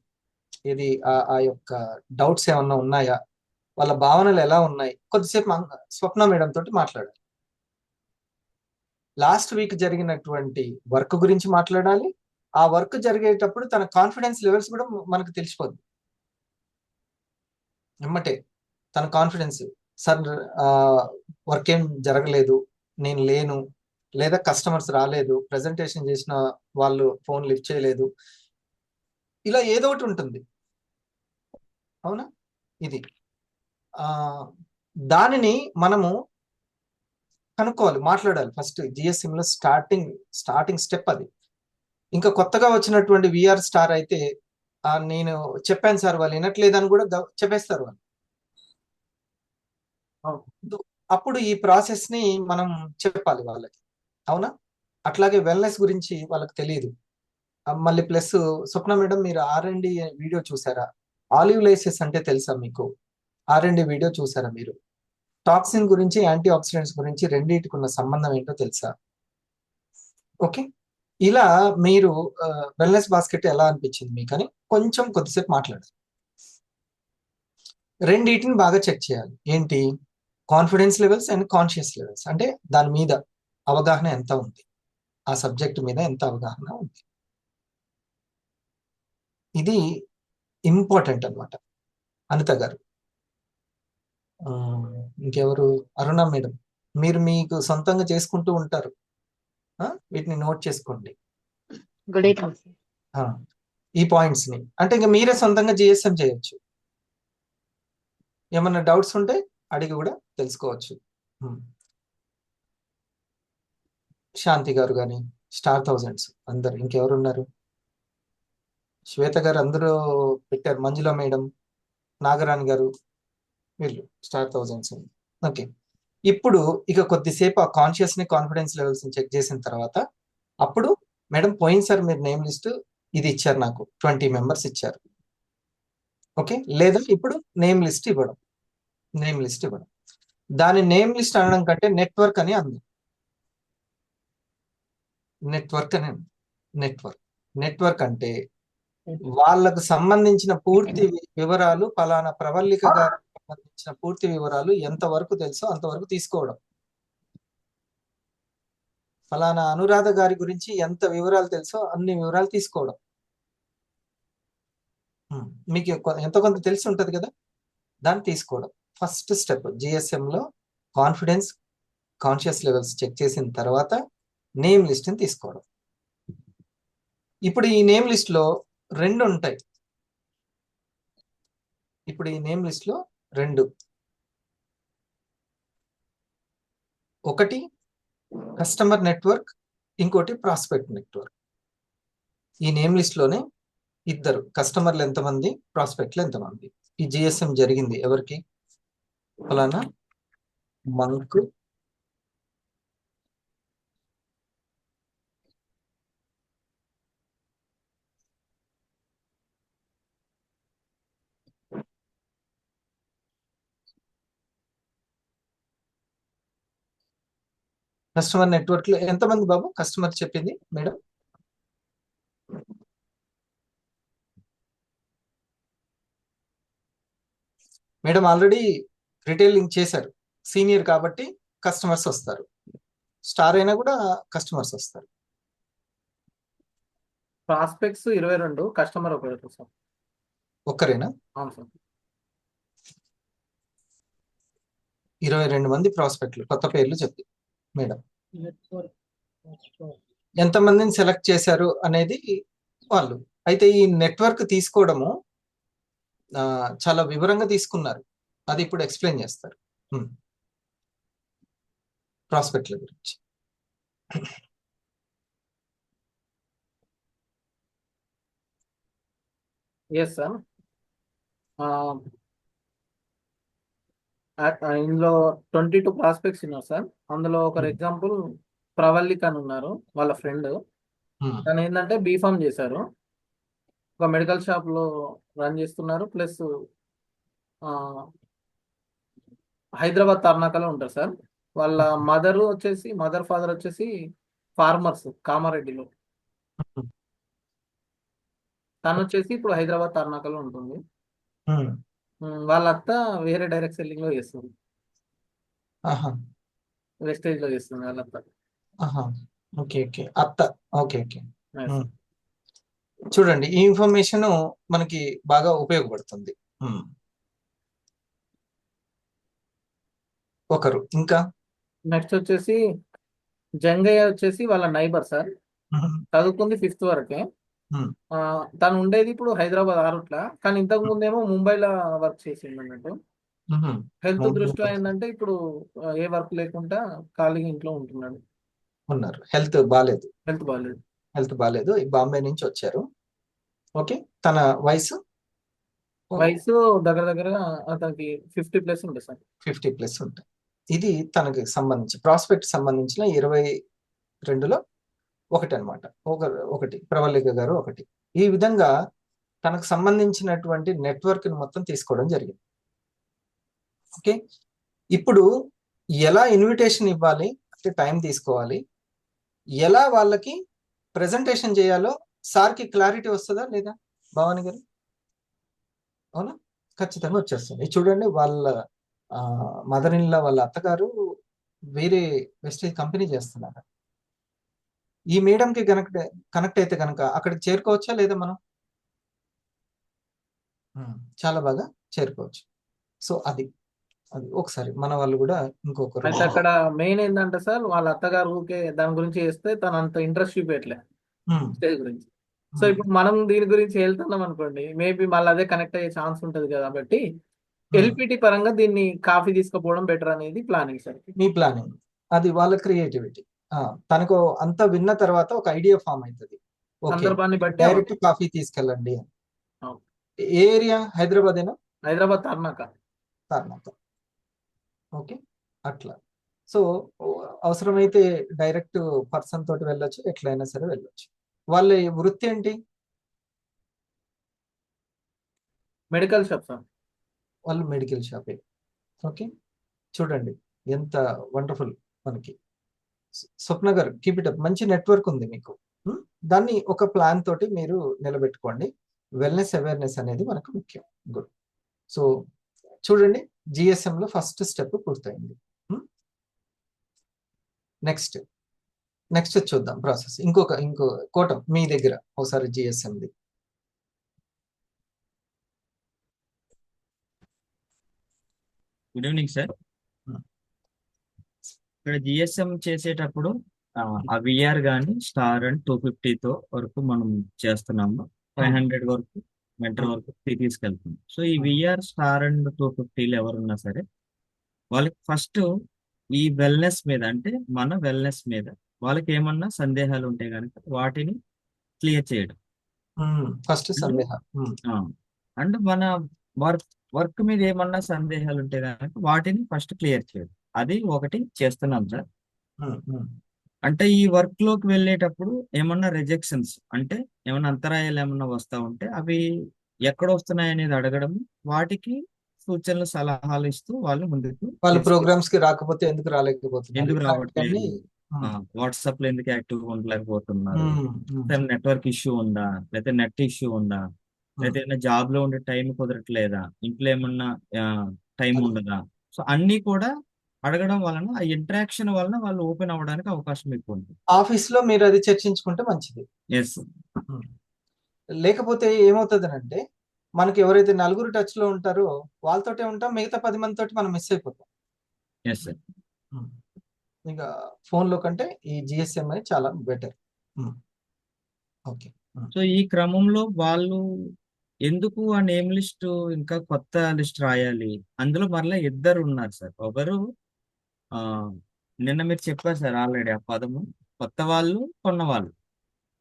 ఇది ఆ యొక్క డౌట్స్ ఏమన్నా ఉన్నాయా, వాళ్ళ భావనలు ఎలా ఉన్నాయి, కొద్దిసేపు స్వప్న మేడం తోటి మాట్లాడాలి. లాస్ట్ వీక్ జరిగినటువంటి వర్క్ గురించి మాట్లాడాలి. ఆ వర్క్ జరిగేటప్పుడు తన కాన్ఫిడెన్స్ లెవెల్స్ కూడా మనకు తెలిసిపోద్ది ఎమ్మటే. తన కాన్ఫిడెన్స్, సార్ వర్క్ ఏం జరగలేదు, నేను లేను, లేదా కస్టమర్స్ రాలేదు, ప్రెజెంటేషన్ చేసిన వాళ్ళు ఫోన్ లిఫ్ట్ చేయలేదు, ఇలా ఏదో ఒకటి ఉంటుంది. అవునా? ఇది దానిని మనము కనుక్కోవాలి, మాట్లాడాలి. ఫస్ట్ జిఎస్ఎం లో స్టార్టింగ్ స్టెప్ అది. ఇంకా కొత్తగా వచ్చినటువంటి విఆర్ స్టార్ అయితే నేను చెప్పాను సార్, వాళ్ళు వినట్లేదని కూడా చెప్పేస్తారు వాళ్ళు. అప్పుడు ఈ ప్రాసెస్ ని మనం చెప్పాలి వాళ్ళకి. అవునా? అట్లాగే వెల్నెస్ గురించి వాళ్ళకి తెలియదు. మళ్ళీ ప్లస్ స్వప్న మేడం, మీరు R&D వీడియో చూసారా? ఆలివ్ లైసెస్ అంటే తెలుసా మీకు? R&D వీడియో చూసారా మీరు? టాక్సిన్ గురించి, యాంటీ ఆక్సిడెంట్స్ గురించి రెండింటికి ఉన్న సంబంధం ఏంటో తెలుసా? ఓకే, ఇలా మీరు వెల్నెస్ బాస్కెట్ ఎలా అనిపించింది మీకు అని కొంచెం కొద్దిసేపు మాట్లాడాలి. రెండింటిని బాగా చెక్ చేయాలి. ఏంటి? Confidence levels and conscious levels, అంటే దాని మీద అవగాహన ఎంత ఉంది, ఆ సబ్జెక్ట్ మీద ఎంత అవగాహన ఉంది. ఇది ఇంపార్టెంట్ అన్నమాట. అనిత గారు, ఇంకెవరు? అరుణ మేడం, మీరు మీకు సొంతంగా చేసుకుంటూ ఉంటారు, వీటిని నోట్ చేసుకోండి. Good evening. ఈ పాయింట్స్ ని, అంటే ఇంకా మీరే సొంతంగా జిఎస్ఎం చేయొచ్చు. ఏమన్నా డౌట్స్ ఉంటే అడిగి కూడా తెలుసుకోవచ్చు. శాంతి గారు కానీ స్టార్ థౌజండ్స్ అందరు, ఇంకెవరు ఉన్నారు? శ్వేత గారు అందరూ పెట్టారు, మంజుల మేడం, నాగరాణి గారు, వీళ్ళు స్టార్ థౌజండ్స్. ఓకే, ఇప్పుడు ఇక కొద్దిసేపు ఆ కాన్షియస్ ని కాన్ఫిడెన్స్ లెవెల్స్ ని చెక్ చేసిన తర్వాత అప్పుడు మేడం పోయినసారి మీరు నేమ్ లిస్ట్ ఇది ఇచ్చారు, నాకు 20 మెంబర్స్ ఇచ్చారు. ఓకే, లేదా ఇప్పుడు నేమ్ లిస్ట్ ఇవ్వడం, దాని నేమ్ లిస్ట్ అనడం కంటే నెట్వర్క్ అని అంది. నెట్వర్క్ అంటే వాళ్ళకు సంబంధించిన పూర్తి వివరాలు, ఫలానా ప్రవల్లిక గారికి సంబంధించిన పూర్తి వివరాలు ఎంతవరకు తెలుసో అంతవరకు తీసుకోవడం. ఫలానా అనురాధ గారి గురించి ఎంత వివరాలు తెలుసో అన్ని వివరాలు తీసుకోవడం. మీకు ఎంతో కొంత తెలిసి ఉంటది కదా, దాన్ని తీసుకోవడం ఫస్ట్ స్టెప్. GSM లో కాన్షియస్ లెవెల్స్ చెక్ చేసిన తర్వాత నేమ్ లిస్ట్ ని తీసుకోవడం. ఇప్పుడు ఈ నేమ్ లిస్ట్ లో రెండు ఉంటాయి. ఒకటి కస్టమర్ నెట్వర్క్, ఇంకోటి ప్రాస్పెక్ట్ నెట్వర్క్. ఈ నేమ్ లిస్ట్ లోనే ఇద్దరు కస్టమర్లు ఎంతమంది, ప్రాస్పెక్ట్లు ఎంతమంది. ఈ GSM జరిగింది ఎవరికి? ఫలానా మంక్ కస్టమర్ నెట్వర్క్ లో ఎంతమంది బాబు కస్టమర్ చెప్పింది మేడం? మేడం ఆల్రెడీ రిటైలింగ్ చేశారు, సీనియర్ కాబట్టి కస్టమర్స్ వస్తారు. స్టార్ అయినా కూడా కస్టమర్స్ వస్తారు. ప్రాస్పెక్ట్స్ 22, కస్టమర్ ఒకటి సార్. ఒక్కరేనా? అవును సార్. 22 మంది ప్రాస్పెక్ట్లు, కొత్త పేర్లు చెప్పి మేడం ఎంతమందిని సెలెక్ట్ చేశారు అనేది వాళ్ళు. అయితే ఈ నెట్వర్క్ తీసుకోవడము చాలా వివరంగా తీసుకున్నారు, అది ఇప్పుడు ఎక్స్ప్లెయిన్ చేస్తారు ప్రాస్పెక్ట్ల గురించి. Yes sir. ఇందులో 22 ప్రాస్పెక్ట్స్ ఉన్నారు సార్. అందులో ఒకరు ఎగ్జాంపుల్ ప్రవల్లిక అని ఉన్నారు, వాళ్ళ ఫ్రెండ్. తను ఏంటంటే బీఫామ్ చేశారు, ఒక మెడికల్ షాప్ లో రన్ చేస్తున్నారు, ప్లస్ హైదరాబాద్ తర్నాకలో ఉంటారు సార్. వాళ్ళ మదర్ ఫాదర్ వచ్చేసి ఫార్మర్స్ కామారెడ్డిలో. తను వచ్చేసి ఇప్పుడు హైదరాబాద్ తర్నాకలో ఉంటుంది. వాళ్ళ అత్త వేరే డైరెక్ట్ సెల్లింగ్ లో చేస్తుంది, వెస్టేజ్ లో చేస్తుంది వాళ్ళ అత్త. ఓకే అత్త. ఓకే. చూడండి, ఈ ఇన్ఫర్మేషన్ మనకి బాగా ఉపయోగపడుతుంది. ఒకరు ఇంకా నెక్స్ట్ వచ్చేసి జంగయ్య వచ్చేసి వాళ్ళ నైబర్ సార్. చదువుకుంది 5th వరకే. తను ఉండేది ఇప్పుడు హైదరాబాద్ ఆరుట్ల, కానీ ఇంతకు ముందేమో ముంబైలో వర్క్ చేసింది అన్నట్టు. హెల్త్ దృష్ట్యా ఏంటంటే ఇప్పుడు ఏ వర్క్ లేకుండా ఖాళీగా ఇంట్లో ఉంటున్నాడు. హెల్త్ బాగాలేదు, బాంబే నుంచి వచ్చారు. ఓకే, తన వయసు దగ్గర దగ్గర అతనికి 50+ ఉంటుంది సార్. 50+ ఉంటాయి. ఇది తనకి సంబంధించి ప్రాస్పెక్ట్ సంబంధించిన 22లో ఒకటి అనమాట. ఒకటి ప్రవల్లిక గారు ఒకటి. ఈ విధంగా తనకు సంబంధించినటువంటి నెట్వర్క్ ని మొత్తం తీసుకోవడం జరిగింది. ఓకే, ఇప్పుడు ఎలా ఇన్విటేషన్ ఇవ్వాలి అంటే టైం తీసుకోవాలి, ఎలా వాళ్ళకి ప్రెజెంటేషన్ చేయాలో సార్కి క్లారిటీ వస్తుందా లేదా భవాని గారు? అవునా, ఖచ్చితంగా వచ్చేస్తుంది. చూడండి, వాళ్ళ మదర్ ఇన్ లా వాళ్ళ అత్తగారు వేరే వెస్టేజ్ కంపెనీ చేస్తున్నారు. ఈ మేడంకి కనెక్ట్ అయితే కనుక అక్కడికి చేరుకోవచ్చా లేదా మనం? చాలా బాగా చేరుకోవచ్చు. సో అది ఒకసారి మన వాళ్ళు కూడా ఇంకొకరు. అయితే అక్కడ మెయిన్ ఏంటంటే సార్, వాళ్ళ అత్తగారు ఊకే దాని గురించి చేస్తే తను అంత ఇంట్రెస్ట్ చూపించట్లే స్టేజ్ గురించి. సో ఇప్పుడు మనం దీని గురించి వెళ్తున్నాం అనుకోండి, మేబీ మళ్ళీ అదే కనెక్ట్ అయ్యే ఛాన్స్ ఉంటుంది కదా. కాబట్టి ఎల్పిటి పరంగా దీన్ని కాఫీ తీసుకుపోవడం బెటర్ అనేది ప్లానింగ్ సార్. మీ ప్లానింగ్ అది వాళ్ళ క్రియేటివిటీ. తనకు అంతా విన్న తర్వాత ఒక ఐడియా ఫామ్ అవుతుంది. ఓకే, సందర్భాన్ని బట్టి డైరెక్ట్ కాఫీ తీసుకెళ్ళండి అని. అవును. ఏ ఏరియా? హైదరాబాదేనా? హైదరాబాద్ తార్నాక. తార్నాక. ఓకే, అట్లా. సో అవసరమైతే డైరెక్ట్ పర్సన్ తోటి వెళ్ళొచ్చు, ఎట్లయినా సరే వెళ్ళొచ్చు. వాళ్ళ వృత్తి ఏంటి? Medical shop sir. వాళ్ళు మెడికల్ షాపే. ఓకే, చూడండి ఎంత వండర్ఫుల్ మనకి. స్వప్న గారు, కీప్ ఇట్ అప్. మంచి నెట్వర్క్ ఉంది మీకు. దాన్ని ఒక ప్లాన్ తోటి మీరు నిలబెట్టుకోండి. వెల్నెస్ అవేర్నెస్ అనేది మనకు ముఖ్యం. గుడ్. సో చూడండి, GSM లో ఫస్ట్ స్టెప్ పూర్తయింది. నెక్స్ట్ చూద్దాం ప్రాసెస్. ఇంకో కోటం మీ దగ్గర ఒకసారి GSMది. Good evening sir. ఇక్కడ జిఎస్ఎం చేసేటప్పుడు ఆ విఆర్ కానీ స్టార్ అండ్ 250తో వరకు మనం చేస్తున్నాము. 500 వరకు మెంటర్ వరకు తీసుకెళ్తున్నాం. సో ఈ విఆర్ స్టార్ అండ్ 250 ఎవరున్నా సరే వాళ్ళకి ఫస్ట్ ఈ వెల్నెస్ మీద, అంటే మన వెల్నెస్ మీద వాళ్ళకి ఏమన్నా సందేహాలు ఉంటే కనుక వాటిని క్లియర్ చేయడం ఫస్ట్ సందేహం. అండ్ మన వర్క్ మీద ఏమన్నా సందేహాలు ఉంటే కనుక వాటిని ఫస్ట్ క్లియర్ చేయడం, అది ఒకటి చేస్తున్నాం సార్. అంటే ఈ వర్క్ లోకి వెళ్ళేటప్పుడు ఏమన్నా రిజెక్షన్స్, అంటే ఏమన్నా అంతరాయాలు ఏమన్నా వస్తా ఉంటే అవి ఎక్కడ వస్తున్నాయి అనేది అడగడం, వాటికి సూచనలు సలహాలు ఇస్తూ వాళ్ళు ముందుకు వాళ్ళు ప్రోగ్రామ్స్ కి రాకపోతే ఎందుకు రాలేకపోతున్నారు, ఎందుకు రావట్లేదు, వాట్సాప్ లో ఎందుకు యాక్టివ్ ఉండలేకపోతున్నారు, నెట్వర్క్ ఇష్యూ ఉందా, లేకపోతే నెట్ ఇష్యూ ఉందా, లేకపోతే ఏదైనా జాబ్ లో ఉండే టైం కుదరట్లేదా, ఇంట్లో ఏమన్నా టైం ఉండదా. సో అన్ని కూడా అడగడం వలన, ఆ ఇంటరాక్షన్ వలన వాళ్ళు ఓపెన్ అవ్వడానికి అవకాశం ఎక్కువ ఉంటుంది. ఆఫీస్ లో మీరు అది చర్చించుకుంటే మంచిది. ఎస్. లేకపోతే ఏమవుతుంది అంటే, మనకి ఎవరైతే నలుగురు టచ్ లో ఉంటారో వాళ్ళతోటే ఉంటాం, మిగతా 10 మంది తోటి మనం మిస్ అయిపోతాం. Yes sir. ఇంకా ఫోన్ లో కంటే ఈ GSM అనేది చాలా బెటర్. ఓకే. సో ఈ క్రమంలో వాళ్ళు ఎందుకు ఆ నేమ్ లిస్ట్ ఇంకా కొత్త లిస్ట్ రాయాలి, అందులో మరలా ఇద్దరు ఉన్నారు సార్. ఒకరు నిన్న మీరు చెప్పారు సార్ ఆల్రెడీ ఆ పదము, కొత్త వాళ్ళు కొన్న వాళ్ళు.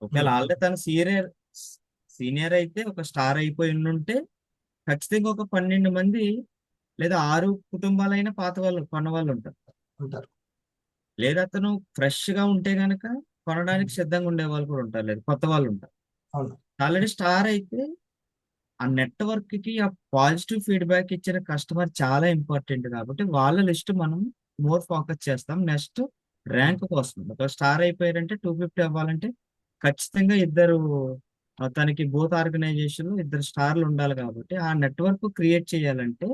ఒకవేళ ఆల్రెడీ తన సీనియర్ అయితే ఒక స్టార్ అయిపోయి ఉంటే ఖచ్చితంగా ఒక 12 మంది లేదా 6 కుటుంబాలైనా పాత వాళ్ళు కొన్న వాళ్ళు ఉంటారు. లేదా అతను ఫ్రెష్ గా ఉంటే గనక కొనడానికి సిద్ధంగా ఉండే వాళ్ళు కూడా ఉంటారు, లేదు కొత్త వాళ్ళు ఉంటారు. ఆల్రెడీ స్టార్ అయితే ఆ నెట్వర్క్ కి ఆ పాజిటివ్ ఫీడ్బ్యాక్ ఇచ్చిన కస్టమర్ చాలా ఇంపార్టెంట్, కాబట్టి వాళ్ళ లిస్ట్ మనం మోర్ ఫోకస్ చేస్తాం. నెక్స్ట్ ర్యాంక్ కోసం ఒక స్టార్ అయిపోయారంటే 250 అవ్వాలంటే ఖచ్చితంగా ఇద్దరు, తనకి బోత్ ఆర్గనైజేషన్ ఇద్దరు స్టార్లు ఉండాలి. కాబట్టి ఆ నెట్వర్క్ క్రియేట్ చేయాలంటే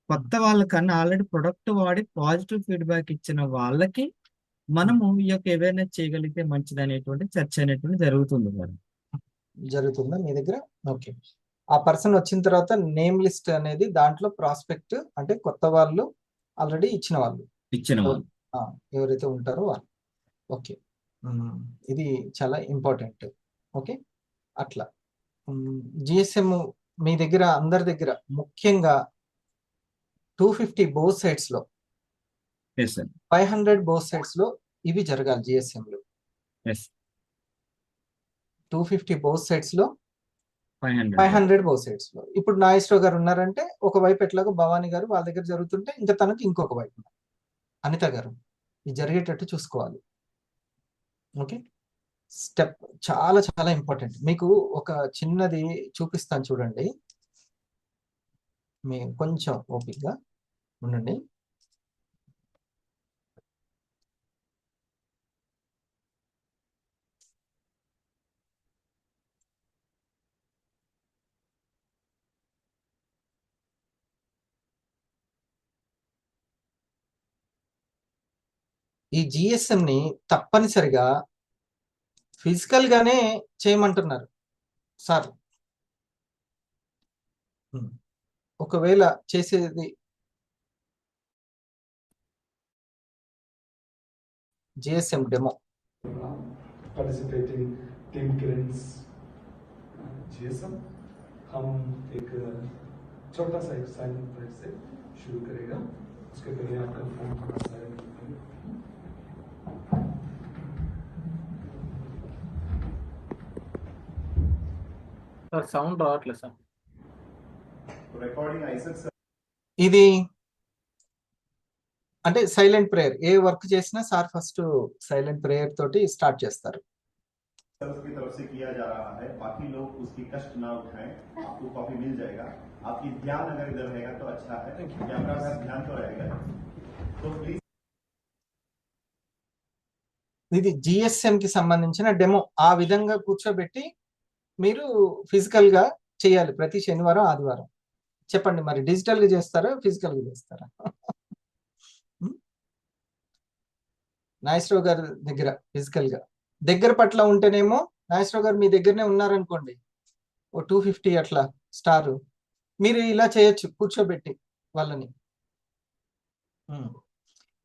కొత్త వాళ్ళకన్నా ఆల్రెడీ ప్రొడక్ట్ వాడి పాజిటివ్ ఫీడ్బ్యాక్ ఇచ్చిన వాళ్ళకి మనము ఈ యొక్క అవేర్నెస్ చేయగలిగితే మంచిది అనేటువంటి చర్చ అనేటువంటి జరుగుతుందా మీ దగ్గర? ఓకే. ఆ పర్సన్ వచ్చిన తర్వాత నేమ్ లిస్ట్ అనేది దాంట్లో ప్రాస్పెక్ట్, అంటే కొత్త వాళ్ళు ఆల్రెడీ ఇచ్చిన వాళ్ళు ఎవరైతే ఉంటారో వాళ్ళు. ఓకే, ఇది చాలా ఇంపార్టెంట్. ఓకే, అట్లా GSM మీ దగ్గర అందరి దగ్గర ముఖ్యంగా 250 బోత్ సైడ్స్ లో, 500 బోత్ సైడ్స్ లో ఇవి జరగాలి. GSM లో 250 బోత్ సైడ్స్ లో, 500 బోత్ సైడ్స్ లో. ఇప్పుడు నాగేశ్వరరావు గారు ఉన్నారంటే ఒకవైపు ఎట్లాగో భవానీ గారు వాళ్ళ దగ్గర జరుగుతుంటే ఇంకా తనకి ఇంకొక వైపు అనిత గారు, ఇది జరిగేటట్టు చూసుకోవాలి. ఓకే, స్టెప్ చాలా చాలా ఇంపార్టెంట్. మీకు ఒక చిన్నది చూపిస్తాను చూడండి, మీ కొంచెం ఓపికగా ఉండండి. ఈ GSM ని తప్పనిసరిగా ఫిజికల్ గానే చేయమంటున్నారు సార్. ఒకవేళ చేసేది GSM demo, participating team Kiran's GSM, हम एक छोटा सा एक साइलेंट प्रेयर से शुरू करेगा। उसके पहले आपका फोन थोड़ा साइलेंट करेगा। సార్ సౌండ్ రావట్లేదు సార్. రికార్డింగ్ ఐసెట్ ఇది అంటే సైలెంట్ ప్రేయర్. ఏ వర్క్ చేసినా సార్ ఫస్ట్ సైలెంట్ ప్రేయర్ తోటి స్టార్ట్ చేస్తారు. की तरफ से किया जा रहा है, बाकी लोग उसकी कष्ट ना उठाएं। आपको कॉपी मिल जाएगा। आपकी ध्यान अगर इधर रहेगा तो अच्छा है, कैमरा का ध्यान तो रहेगा, तो प्लीज। ఇది జిఎస్ఎం కి సంబంధించిన డెమో. ఆ విధంగా కూర్చోబెట్టి మీరు ఫిజికల్ గా చేయాలి ప్రతి శనివారం ఆదివారం. చెప్పండి మరి డిజిటల్ గా చేస్తారా ఫిజికల్ గా చేస్తారా? నాగేశ్వరరావు గారి దగ్గర ఫిజికల్ గా దగ్గర పట్ల ఉంటేనేమో, నాగేశ్వరరావు గారు మీ దగ్గరనే ఉన్నారనుకోండి, ఓ 250 అట్లా స్టార్, మీరు ఇలా చేయొచ్చు కూర్చోబెట్టి వాళ్ళని.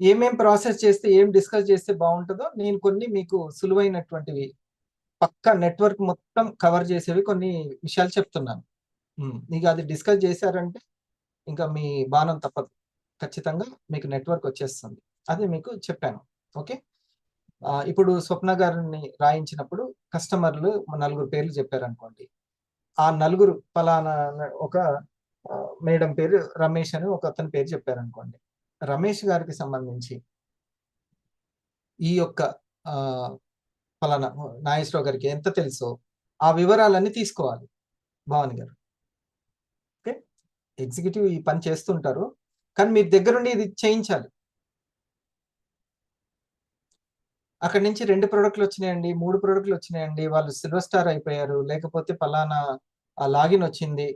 ఏమేం ప్రాసెస్ చేస్తే ఏం డిస్కస్ చేస్తే బాగుంటుందో నేను కొన్ని మీకు సులువైనటువంటివి పక్కా నెట్వర్క్ మొత్తం కవర్ చేసేవి కొన్ని విషయాలు చెప్తున్నాను. ఇక అది డిస్కస్ చేశారంటే ఇంకా మీ బాణం తప్పదు, ఖచ్చితంగా మీకు నెట్వర్క్ వచ్చేస్తుంది. అది మీకు చెప్పాను. ఓకే, ఇప్పుడు స్వప్న గారిని రాయించినప్పుడు కస్టమర్లు 4 పేర్లు చెప్పారనుకోండి. ఆ 4 ఫలానా ఒక మేడం పేరు రమేష్ అని ఒక అతని పేరు చెప్పారనుకోండి. రమేష్ గారికి సంబంధించి ఈ యొక్క ఫలానా నాగేశ్వరరావు గారికి ఎంత తెలుసో ఆ వివరాలన్నీ తీసుకోవాలి భవాని గారు. ఓకే, ఎగ్జిక్యూటివ్ ఈ పని చేస్తుంటారు, కానీ మీ దగ్గరుండి ఇది చేయించాలి. అక్కడి నుంచి 2 ప్రోడక్ట్లు వచ్చినాయండి, 3 ప్రోడక్ట్లు వచ్చినాయండి, వాళ్ళు సిల్వర్ స్టార్ అయిపోయారు, లేకపోతే ఫలానా లాగిన్ వచ్చింది,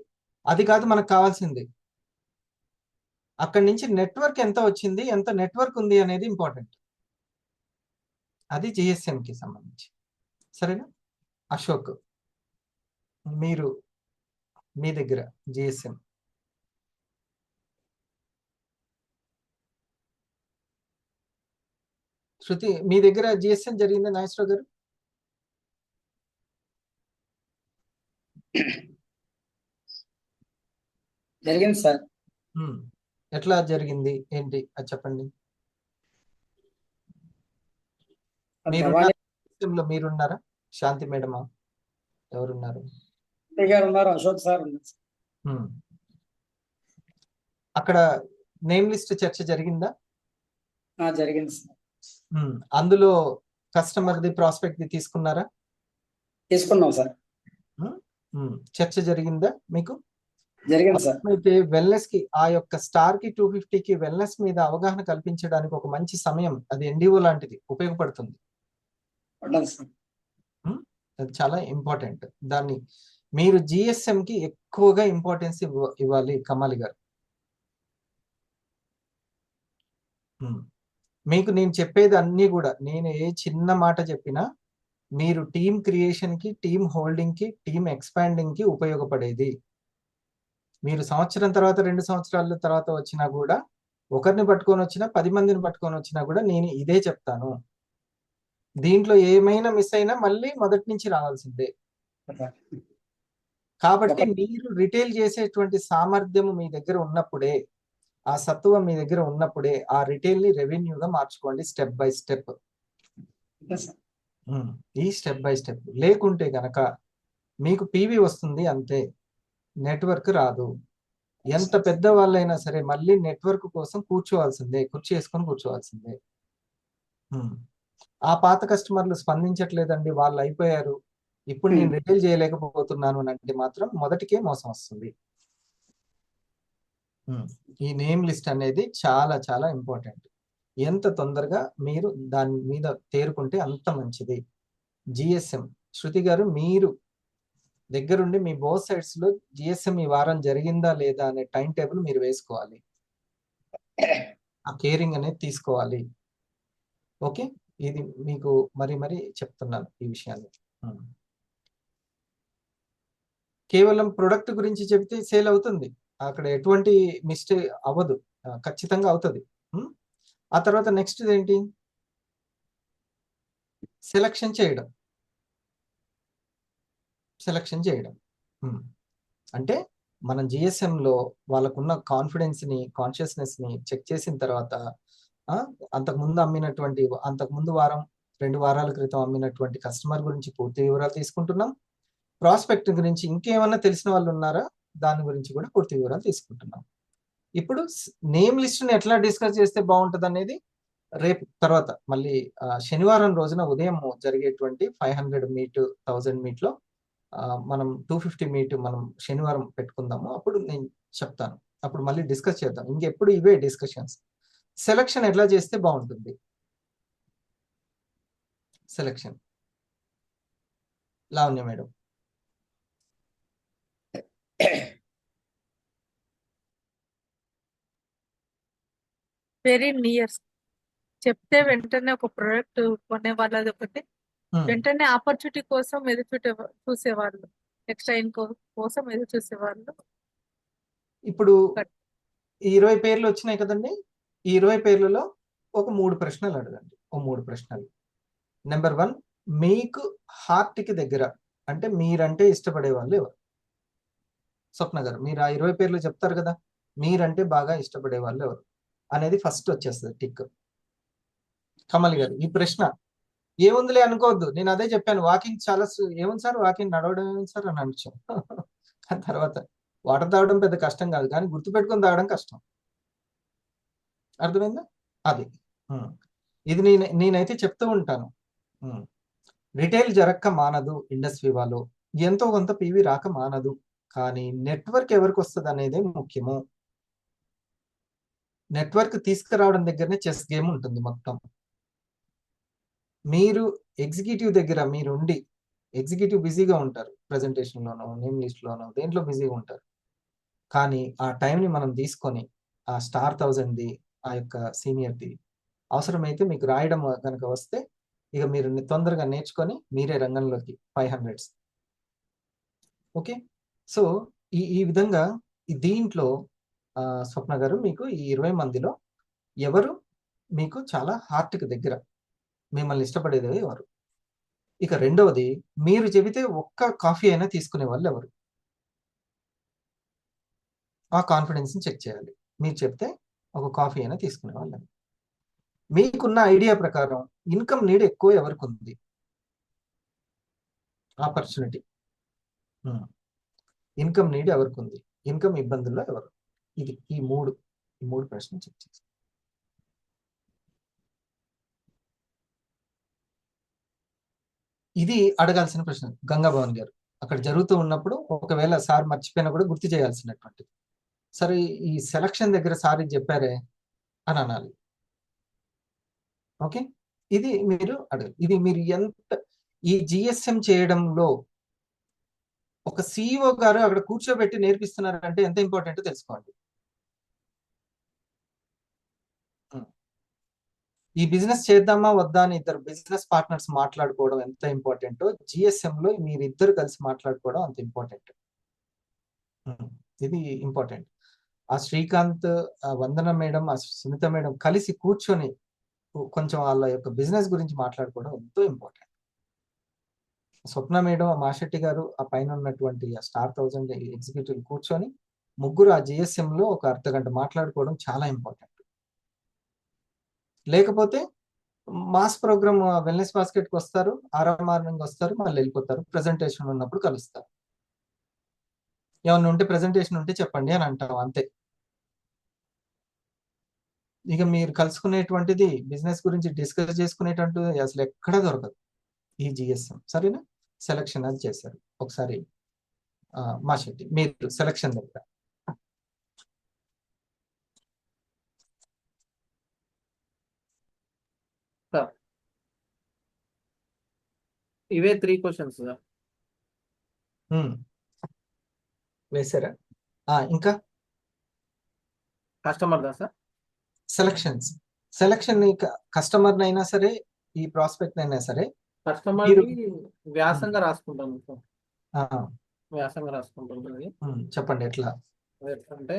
అది కాదు మనకు కావాల్సింది. అక్కడి నుంచి నెట్వర్క్ ఎంత వచ్చింది, ఎంత నెట్వర్క్ ఉంది అనేది ఇంపార్టెంట్. అది జిఎస్ఎం కి సంబంధించి. సరేనా అశోక్, మీరు మీ దగ్గర జిఎస్ఎం శృతి మీ దగ్గర జిఎస్ఎం జరిగిందా నాగేశ్వరరావు గారు? జరిగింది సార్. ఎట్లా జరిగింది ఏంటి అది చెప్పండి. మీరున్నారా? శాంతి మేడమా, ఎవరున్నారు? ఉన్నారు, అశోక్ సార్ ఉన్నారు. అక్కడ నేమ్ లిస్ట్ చర్చ జరిగిందా? జరిగింది సార్. అందులో కస్టమర్ది ప్రాస్పెక్ట్ది తీసుకున్నారా? తీసుకున్నాం సార్. చర్చ జరిగిందా మీకు? జరిగింది సార్. అయితే వెల్నెస్ కి, ఆ యొక్క స్టార్ కి 250కి వెల్నెస్ మీద అవగాహన కల్పించడానికి ఒక మంచి సమయం, అది ఎన్డీఓ లాంటిది, ఉపయోగపడుతుంది. అది చాలా ఇంపార్టెంట్. దాన్ని మీరు జిఎస్ఎం కి ఎక్కువగా ఇంపార్టెన్స్ ఇవ్వాలి కమాలి గారు. మీకు నేను చెప్పేది అన్ని కూడా, నేను ఏ చిన్న మాట చెప్పినా మీరు టీమ్ క్రియేషన్ కి, టీమ్ హోల్డింగ్ కి, టీమ్ ఎక్స్పాండింగ్ కి ఉపయోగపడేది. మీరు సంవత్సరం తర్వాత 2 సంవత్సరాల తర్వాత వచ్చినా కూడా, ఒకరిని పట్టుకొని వచ్చినా 10 మందిని పట్టుకొని వచ్చినా కూడా నేను ఇదే చెప్తాను. దీంట్లో ఏమైనా మిస్ అయినా మళ్ళీ మొదటి నుంచి రావాల్సిందే. కాబట్టి మీరు రిటైల్ చేసేటువంటి సామర్థ్యం మీ దగ్గర ఉన్నప్పుడే, ఆ సత్వం మీ దగ్గర ఉన్నప్పుడే ఆ రిటైల్ ని రెవెన్యూగా మార్చుకోండి స్టెప్ బై స్టెప్. ఈ స్టెప్ బై స్టెప్ లేకుంటే గనక మీకు పీవీ వస్తుంది అంతే, నెట్వర్క్ రాదు. ఎంత పెద్ద వాళ్ళైనా సరే మళ్ళీ నెట్వర్క్ కోసం కూర్చోవాల్సిందే, కుర్చీ వేసుకొని కూర్చోవాల్సిందే. ఆ పాత కస్టమర్లు స్పందించట్లేదండి, వాళ్ళు అయిపోయారు, ఇప్పుడు నేను రిటైల్ చేయలేకపోతున్నాను అని అంటే మాత్రం మొదటికే మోసం వస్తుంది. ఈ నేమ్ లిస్ట్ అనేది చాలా చాలా ఇంపార్టెంట్. ఎంత తొందరగా మీరు దాని మీద తేరుకుంటే అంత మంచిది. జిఎస్ఎం శృతి గారు, మీరు దగ్గరుండి మీ బోత్ సైడ్స్ లో జిఎస్ఎం ఈ వారం జరిగిందా లేదా అనే టైం టేబుల్ మీరు వేసుకోవాలి. ఆ కేరింగ్ అనేది తీసుకోవాలి. ఓకే, ఇది మీకు మరి చెప్తున్నాను ఈ విషయాన్ని. కేవలం ప్రొడక్ట్ గురించి చెప్తే సేల్ అవుతుంది, అక్కడ ఎటువంటి మిస్టేక్ అవ్వదు, ఖచ్చితంగా అవుతుంది. ఆ తర్వాత నెక్స్ట్ ఏంటి? సెలక్షన్ చేయడం. అంటే మనం GSM లో వాళ్ళకున్న కాన్ఫిడెన్స్ ని, కాన్షియస్నెస్ ని చెక్ చేసిన తర్వాత అంతకుముందు వారం 2 వారాల క్రితం అమ్మినటువంటి కస్టమర్ గురించి పూర్తి వివరాలు తీసుకుంటున్నాం. ప్రాస్పెక్ట్ గురించి ఇంకేమన్నా తెలిసిన వాళ్ళు ఉన్నారా, దాని గురించి కూడా పూర్తి వివరాలు తీసుకుంటున్నాం. ఇప్పుడు నేమ్ లిస్ట్ ని ఎట్లా డిస్కస్ చేస్తే బాగుంటది అనేది రేపు తర్వాత మళ్ళీ శనివారం రోజున ఉదయం జరిగేటువంటి 500 మీట్ 1000 మీట్ లో మనం 250 మీట్ మనం శనివారం పెట్టుకుందాము. అప్పుడు నేను చెప్తాను, అప్పుడు మళ్ళీ డిస్కస్ చేద్దాం. ఇంకెప్పుడు ఇవే డిస్కషన్స్. సెలక్షన్ ఎట్లా చేస్తే బాగుంటుంది? Selection Lavanya madam. Very near. చెప్తే వెంటనే ఒక ప్రోడక్ట్ కొనే వాళ్ళది ఒకటి, వెంటనే ఆపర్చునిటీ కోసం చూసేవాళ్ళు, నెక్స్ట్ ఇన్కమ్ కోసం ఎదురు చూసేవాళ్ళు. ఇప్పుడు ఈ 20 పేర్లు వచ్చినాయి కదండి. ఈ 20 పేర్లలో ఒక 3 ప్రశ్నలు అడగండి. 3 ప్రశ్నలు. నెంబర్ 1, మీకు హార్ట్ కి దగ్గర అంటే మీరంటే ఇష్టపడే వాళ్ళు ఎవరు? స్వప్న గారు, మీరు ఆ 20 పేర్లు చెప్తారు కదా, మీరంటే బాగా ఇష్టపడే వాళ్ళు ఎవరు అనేది ఫస్ట్ వచ్చేస్తుంది టిక్. కమల్ గారు, ఈ ప్రశ్న ఏముందిలే అనుకోవద్దు, నేను అదే చెప్పాను, వాకింగ్ చాలా ఏముంది సార్, వాకింగ్ నడవడం ఏముంది సార్ అని అనిపించాం. తర్వాత వాటర్ తాగడం పెద్ద కష్టం కాదు, కానీ గుర్తుపెట్టుకొని తాగడం కష్టం. అర్థమైందా? అది ఇది నేనైతే చెప్తూ ఉంటాను. రిటైల్ జరక్క మానదు, ఇండస్ట్రీ వాళ్ళు ఎంతో కొంత పీవీ రాక మానదు, కానీ నెట్వర్క్ ఎవరికి వస్తుంది అనేదే ముఖ్యము. నెట్వర్క్ తీసుకురావడం దగ్గరనే చెస్ గేమ్ ఉంటుంది మొత్తం. మీరు ఎగ్జిక్యూటివ్ దగ్గర మీరుండి, ఎగ్జిక్యూటివ్ బిజీగా ఉంటారు, ప్రెజెంటేషన్లోనో నేమ్ లిస్ట్లోనో దేంట్లో బిజీగా ఉంటారు, కానీ ఆ టైంని మనం తీసుకొని ఆ స్టార్ 1000ది ఆ యొక్క సీనియర్ది అవసరమైతే మీకు రాయడం కనుక వస్తే ఇక మీరు తొందరగా నేర్చుకొని మీరే రంగంలోకి 500s. ఓకే, సో ఈ విధంగా దీంట్లో స్వప్న గారు మీకు ఈ 20 మందిలో ఎవరు మీకు చాలా హార్ట్కి దగ్గర, మిమ్మల్ని ఇష్టపడేది ఎవరు? ఇక రెండవది, మీరు చెబితే ఒక్క కాఫీ అయినా తీసుకునే వాళ్ళు ఎవరు? ఆ కాన్ఫిడెన్స్ ని చెక్ చేయాలి. మీరు చెప్తే ఒక కాఫీ అయినా తీసుకునే వాళ్ళు. మీకున్న ఐడియా ప్రకారం ఇన్కమ్ నీడ్ ఎక్కువ ఎవరికి ఉంది? ఆపర్చునిటీ, ఇన్కమ్ నీడ్ ఎవరికి ఉంది? ఇన్కమ్ ఇబ్బందుల్లో ఎవరు? ఇది ఈ మూడు ప్రశ్నలు చెక్ చేసి ఇది అడగాల్సిన ప్రశ్న. గంగాభవన్ గారు, అక్కడ జరుగుతూ ఉన్నప్పుడు ఒకవేళ సార్ మర్చిపోయినా కూడా గుర్తు చేయాల్సినటువంటి, సరే ఈ సెలక్షన్ దగ్గర సార్ ఇది చెప్పారే అని అనాలి. ఓకే, ఇది మీరు అడగాలి. ఇది మీరు ఎంత ఈ GSM చేయడంలో ఒక CEO గారు అక్కడ కూర్చోబెట్టి నేర్పిస్తున్నారంటే ఎంత ఇంపార్టెంట్ తెలుసుకోండి. ఈ బిజినెస్ చేద్దామా వద్దా అని ఇద్దరు బిజినెస్ పార్ట్నర్స్ మాట్లాడుకోవడం ఎంత ఇంపార్టెంటో, GSM లో మీరిద్దరు కలిసి మాట్లాడుకోవడం అంత ఇంపార్టెంట్. ఇది ఇంపార్టెంట్. ఆ శ్రీకాంత్, ఆ వందన మేడం, ఆ సునీత మేడం కలిసి కూర్చొని కొంచెం వాళ్ళ యొక్క బిజినెస్ గురించి మాట్లాడుకోవడం ఎంతో ఇంపార్టెంట్. స్వప్న మేడం, ఆ మాషెట్టి గారు, ఆ పైన ఉన్నటువంటి ఆ స్టార్ 1000 ఎగ్జిక్యూటివ్ కూర్చొని ముగ్గురు ఆ GSM లో ఒక అర్ధగంట మాట్లాడుకోవడం చాలా ఇంపార్టెంట్. లేకపోతే మాస్ ప్రోగ్రామ్ వెల్నెస్ బాస్కెట్కి వస్తారు, మార్నింగ్ వస్తారు, మళ్ళీ వెళ్ళిపోతారు. ప్రెజెంటేషన్ ఉన్నప్పుడు కలుస్తారు. ఏమన్నా ఉంటే ప్రెజెంటేషన్ ఉంటే చెప్పండి అని అంటాం, అంతే. ఇక మీరు కలుసుకునేటువంటిది బిజినెస్ గురించి డిస్కస్ చేసుకునేటువంటిది అసలు ఎక్కడా దొరకదు ఈ GSM. సరేనా? సెలక్షన్ అది చేశారు ఒకసారి. మాషెట్టి, మీరు సెలక్షన్ దగ్గర ఇవే 3 క్వశ్చన్స్ వేసారా? ఇంకా కస్టమర్ దా సార్? సెలక్షన్ కస్టమర్ అయినా సరే, ఈ ప్రాస్పెక్ట్ అయినా సరే కస్టమర్ వ్యాసంగా రాసుకుంటాను సార్. వ్యాసంగా రాసుకుంటుంది. చెప్పండి ఎట్లా అంటే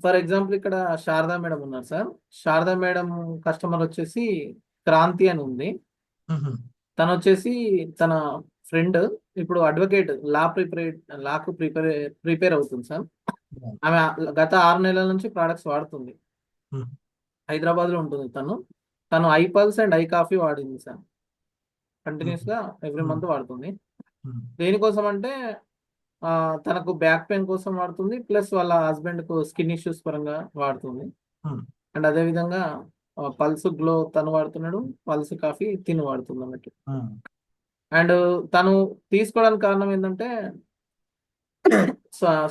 ఫర్ ఎగ్జాంపుల్ ఇక్కడ శారదా మేడం ఉన్నారు సార్. శారదా మేడం కస్టమర్ వచ్చేసి క్రాంతి అని ఉంది. తను వచ్చేసి తన ఫ్రెండ్ ఇప్పుడు అడ్వకేట్ లాకు ప్రిపేర్ అవుతుంది సార్. ఆమె గత 6 నెలల నుంచి ప్రోడక్ట్స్ వాడుతుంది. హైదరాబాద్ లో ఉంటుంది తను I pulse and I coffee వాడింది సార్. కంటిన్యూస్ గా ఎవ్రీ మంత్ వాడుతుంది. దేనికోసం అంటే తనకు బ్యాక్ పెయిన్ కోసం వాడుతుంది, ప్లస్ వాళ్ళ హస్బెండ్ కు స్కిన్ ఇష్యూస్ పరంగా వాడుతుంది. అండ్ అదే విధంగా పల్స్ గ్లో తను వాడుతున్నాడు, పల్స్ కాఫీ తిను వాడుతుంది అన్నట్టు. అండ్ తను తీసుకోవడానికి కారణం ఏంటంటే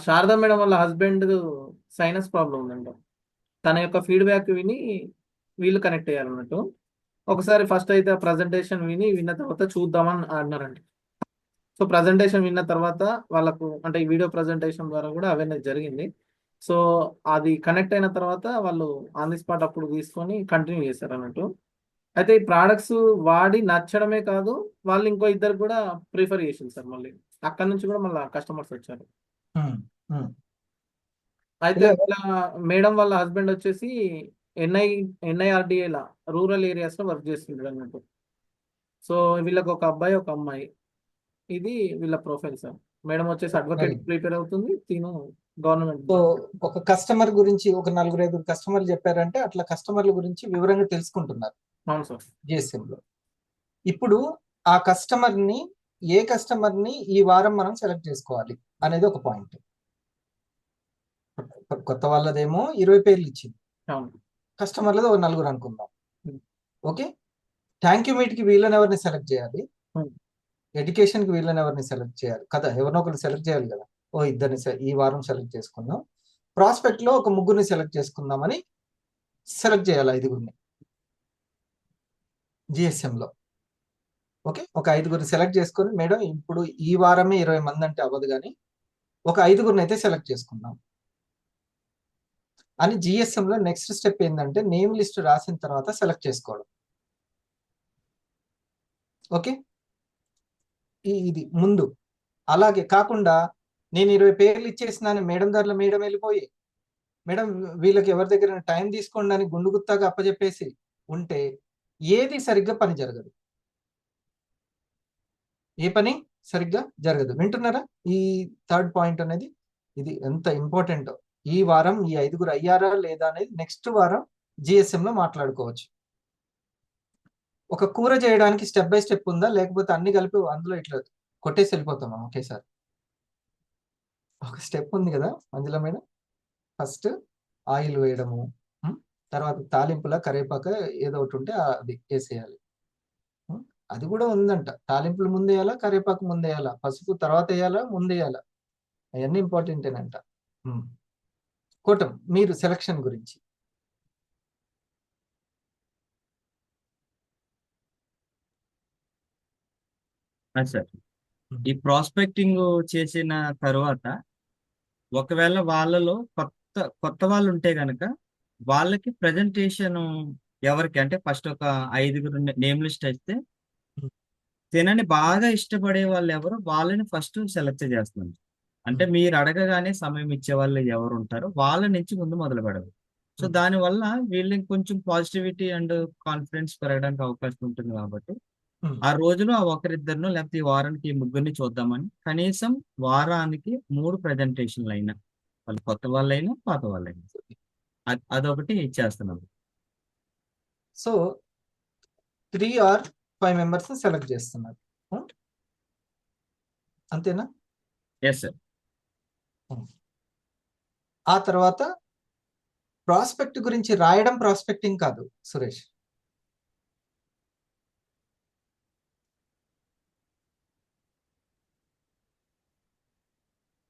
శారదా మేడం వాళ్ళ హస్బెండ్ సైనస్ ప్రాబ్లం ఉందంట. తన యొక్క ఫీడ్బ్యాక్ విని వీళ్ళు కనెక్ట్ అయ్యారన్నట్టు. ఒకసారి ఫస్ట్ అయితే ప్రజెంటేషన్ విన్న తర్వాత చూద్దామని అన్నారంట. సో ప్రజెంటేషన్ విన్న తర్వాత వాళ్ళకు అంటే ఈ వీడియో ప్రజెంటేషన్ ద్వారా కూడా అవేర్నెస్ జరిగింది. సో అది కనెక్ట్ అయిన తర్వాత వాళ్ళు ఆన్ ది స్పాట్ అప్పుడు తీసుకొని కంటిన్యూ చేశారు అన్నట్టు. అయితే ఈ ప్రోడక్ట్స్ వాడి నచ్చడమే కాదు, వాళ్ళు ఇంకో ఇద్దరు కూడా ప్రిఫర్ చేసింది సార్. మళ్ళీ అక్కడ నుంచి కూడా మళ్ళీ కస్టమర్స్ వచ్చారు. అయితే ఇలా మేడం వాళ్ళ హస్బెండ్ వచ్చేసి NIRDA రూరల్ ఏరియాస్ లో వర్క్ చేస్తుంటాడు అన్నట్టు. సో వీళ్ళకి ఒక అబ్బాయి ఒక అమ్మాయి. ఇది వీళ్ళ ప్రొఫైల్ సార్. మేడం వచ్చేసి అడ్వకేట్ ప్రిపేర్ అవుతుంది, తిను గవర్నమెంట్. సో ఒక కస్టమర్ గురించి ఒక 4-5 కస్టమర్లు చెప్పారంటే అట్లా కస్టమర్ల గురించి వివరంగా తెలుసుకుంటున్నారు. అవును సార్. GSM లో ఇప్పుడు ఆ ఏ కస్టమర్ ని ఈ వారం మనం సెలెక్ట్ చేసుకోవాలి అనేది ఒక పాయింట్. కొత్త వాళ్ళదేమో 20 పేర్లు ఇచ్చింది, కస్టమర్లది ఒక 4 అనుకుందాం. ఓకే, థ్యాంక్ యూ మీట్ కి వీళ్ళని ఎవరిని సెలెక్ట్ చేయాలి, ఎడ్యుకేషన్ కి వీళ్ళని ఎవరిని సెలెక్ట్ చేయాలి కదా, ఎవరినో ఒకరిని సెలెక్ట్ చేయాలి కదా. ఇద్దరిని ఈ వారం సెలెక్ట్ చేసుకుందాం. ప్రాస్పెక్ట్ లో ఒక 3 సెలెక్ట్ చేసుకుందామని సెలెక్ట్ చేయాలి 5 GSM లో. ఓకే, ఒక 5 సెలెక్ట్ చేసుకొని మేడం ఇప్పుడు ఈ వారమే 20 మంది అంటే అవ్వదు, కానీ ఒక 5 అయితే సెలెక్ట్ చేసుకుందాం అని GSM లో నెక్స్ట్ స్టెప్ ఏంటంటే నేమ్ లిస్ట్ రాసిన తర్వాత సెలెక్ట్ చేసుకోవడం. ఓకే, ఇది ముందు. అలాగే కాకుండా నేను 20 పేర్లు ఇచ్చేసినాను, మేడం గారు మేడం వెళ్ళిపోయి మేడం వీళ్ళకి ఎవరి దగ్గర టైం తీసుకోండి అని గుండు గుత్తాగా అప్పచెప్పేసి ఉంటే ఏది సరిగ్గా పని జరగదు, ఏ పని సరిగ్గా జరగదు. వింటున్నారా? ఈ 3rd పాయింట్ అనేది ఇది ఎంత ఇంపార్టెంట్. ఈ వారం ఈ 5 అయ్యారా లేదా అనేది నెక్స్ట్ వారం GSM లో మాట్లాడుకోవచ్చు. ఒక కూర చేయడానికి స్టెప్ బై స్టెప్ ఉందా, లేకపోతే అన్ని కలిపి అందులో ఇట్లా కొట్టేసి వెళ్ళిపోతామా ఒకేసారి? ఒక స్టెప్ ఉంది కదా మంజుల మేడం. ఫస్ట్ ఆయిల్ వేయడము, తర్వాత తాలింపుల కరివేపాక ఏదో ఒకటి ఉంటే అది వేసేయాలి. అది కూడా ఉందంట, తాలింపులు ముందేయాలా, కరివేపాకు ముందేయాలా, పసుపు తర్వాత వేయాలా, ముందేయాలా, అవన్నీ ఇంపార్టెంటేనంట. కోటం మీరు సెలక్షన్ గురించి. సార్, ఈ ప్రాస్పెక్టింగ్ చేసిన తర్వాత ఒకవేళ వాళ్ళలో కొత్త వాళ్ళు ఉంటే గనక వాళ్ళకి ప్రజెంటేషన్ ఎవరికి అంటే ఫస్ట్ ఒక 5 నేమ్ లిస్ట్ అయితే తినని బాగా ఇష్టపడే వాళ్ళు ఎవరు వాళ్ళని ఫస్ట్ సెలెక్ట్ చేస్తున్నాం. అంటే మీరు అడగగానే సమయం ఇచ్చే వాళ్ళు ఎవరు ఉంటారో వాళ్ళ నుంచి ముందు మొదలు పెడదు. సో దానివల్ల వీళ్ళకి కొంచెం పాజిటివిటీ అండ్ కాన్ఫిడెన్స్ పెరగడానికి అవకాశం ఉంటుంది. కాబట్టి ఆ రోజులో ఆ ఒకరిద్దరినో లేకపోతే ఈ వారానికి ఈ 3 చూద్దామని కనీసం వారానికి 3 ప్రజెంటేషన్లు అయినా, వాళ్ళు కొత్త వాళ్ళైనా పాత వాళ్ళైనా అదొకటి ఇచ్చేస్తున్నాం. సో 3 or 5 మెంబర్స్ సెలెక్ట్ చేస్తున్నారు, అంతేనా? Yes sir. ఆ తర్వాత ప్రాస్పెక్ట్ గురించి రాయడం ప్రాస్పెక్టింగ్ కాదు సురేష్.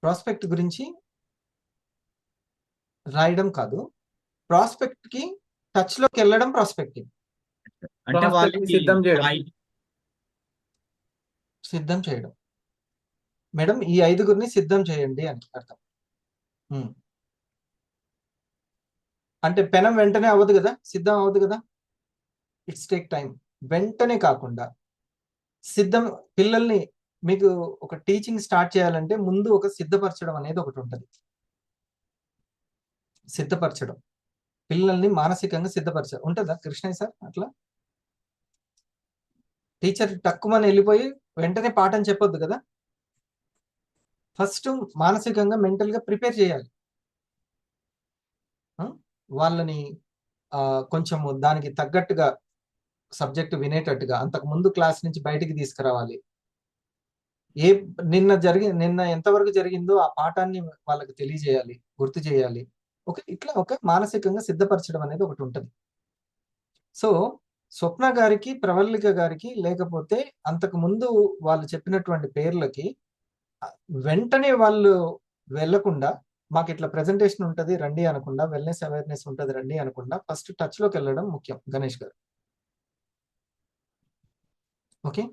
ప్రాస్పెక్ట్ గురించి రాయడం కాదు, ప్రాస్పెక్ట్ కి టచ్ లోకి వెళ్ళడం ప్రాస్పెక్టింగ్. అంటే వాళ్ళకి సిద్ధం చేయడం. మేడం ఈ 5 సిద్ధం చేయండి అని అర్థం. అంటే పెనం వెంటనే అవ్వదు కదా, సిద్ధం అవ్వదు కదా, ఇట్స్ టేక్ టైం. వెంటనే కాకుండా సిద్ధం, పిల్లల్ని మీకు ఒక టీచింగ్ స్టార్ట్ చేయాలంటే ముందు ఒక సిద్ధపరచడం అనేది ఒకటి ఉంటుంది. సిద్ధపరచడం, పిల్లల్ని మానసికంగా సిద్ధపరచడం ఉంటుందా కృష్ణయ్య సార్? అట్లా టీచర్ తక్కువని వెళ్ళిపోయి వెంటనే పాఠం చెప్పొద్దు కదా. ఫస్ట్ మానసికంగా మెంటల్గా ప్రిపేర్ చేయాలి. వాళ్ళని కొంచెము దానికి తగ్గట్టుగా సబ్జెక్ట్ వినేటట్టుగా అంతకు ముందు క్లాస్ నుంచి బయటికి తీసుకురావాలి. నిన్న ఎంతవరకు జరిగిందో ఆ పాఠాన్ని వాళ్ళకి తెలియజేయాలి, గుర్తు చేయాలి. ఇట్లా ఒక మానసికంగా సిద్ధపరచడం అనేది ఒకటి ఉంటుంది. సో స్వప్న గారికి, ప్రవల్లిక గారికి, లేకపోతే అంతకు ముందు వాళ్ళు చెప్పినటువంటి పేర్లకి వెంటనే వాళ్ళు వెళ్లకుండా, మాకు ఇట్లా ప్రెజెంటేషన్ ఉంటుంది రండి అనకుండా, వెల్నెస్ అవేర్నెస్ ఉంటుంది రండి అనకుండా, ఫస్ట్ టచ్ లోకి వెళ్ళడం ముఖ్యం గణేష్ గారు. ఓకే,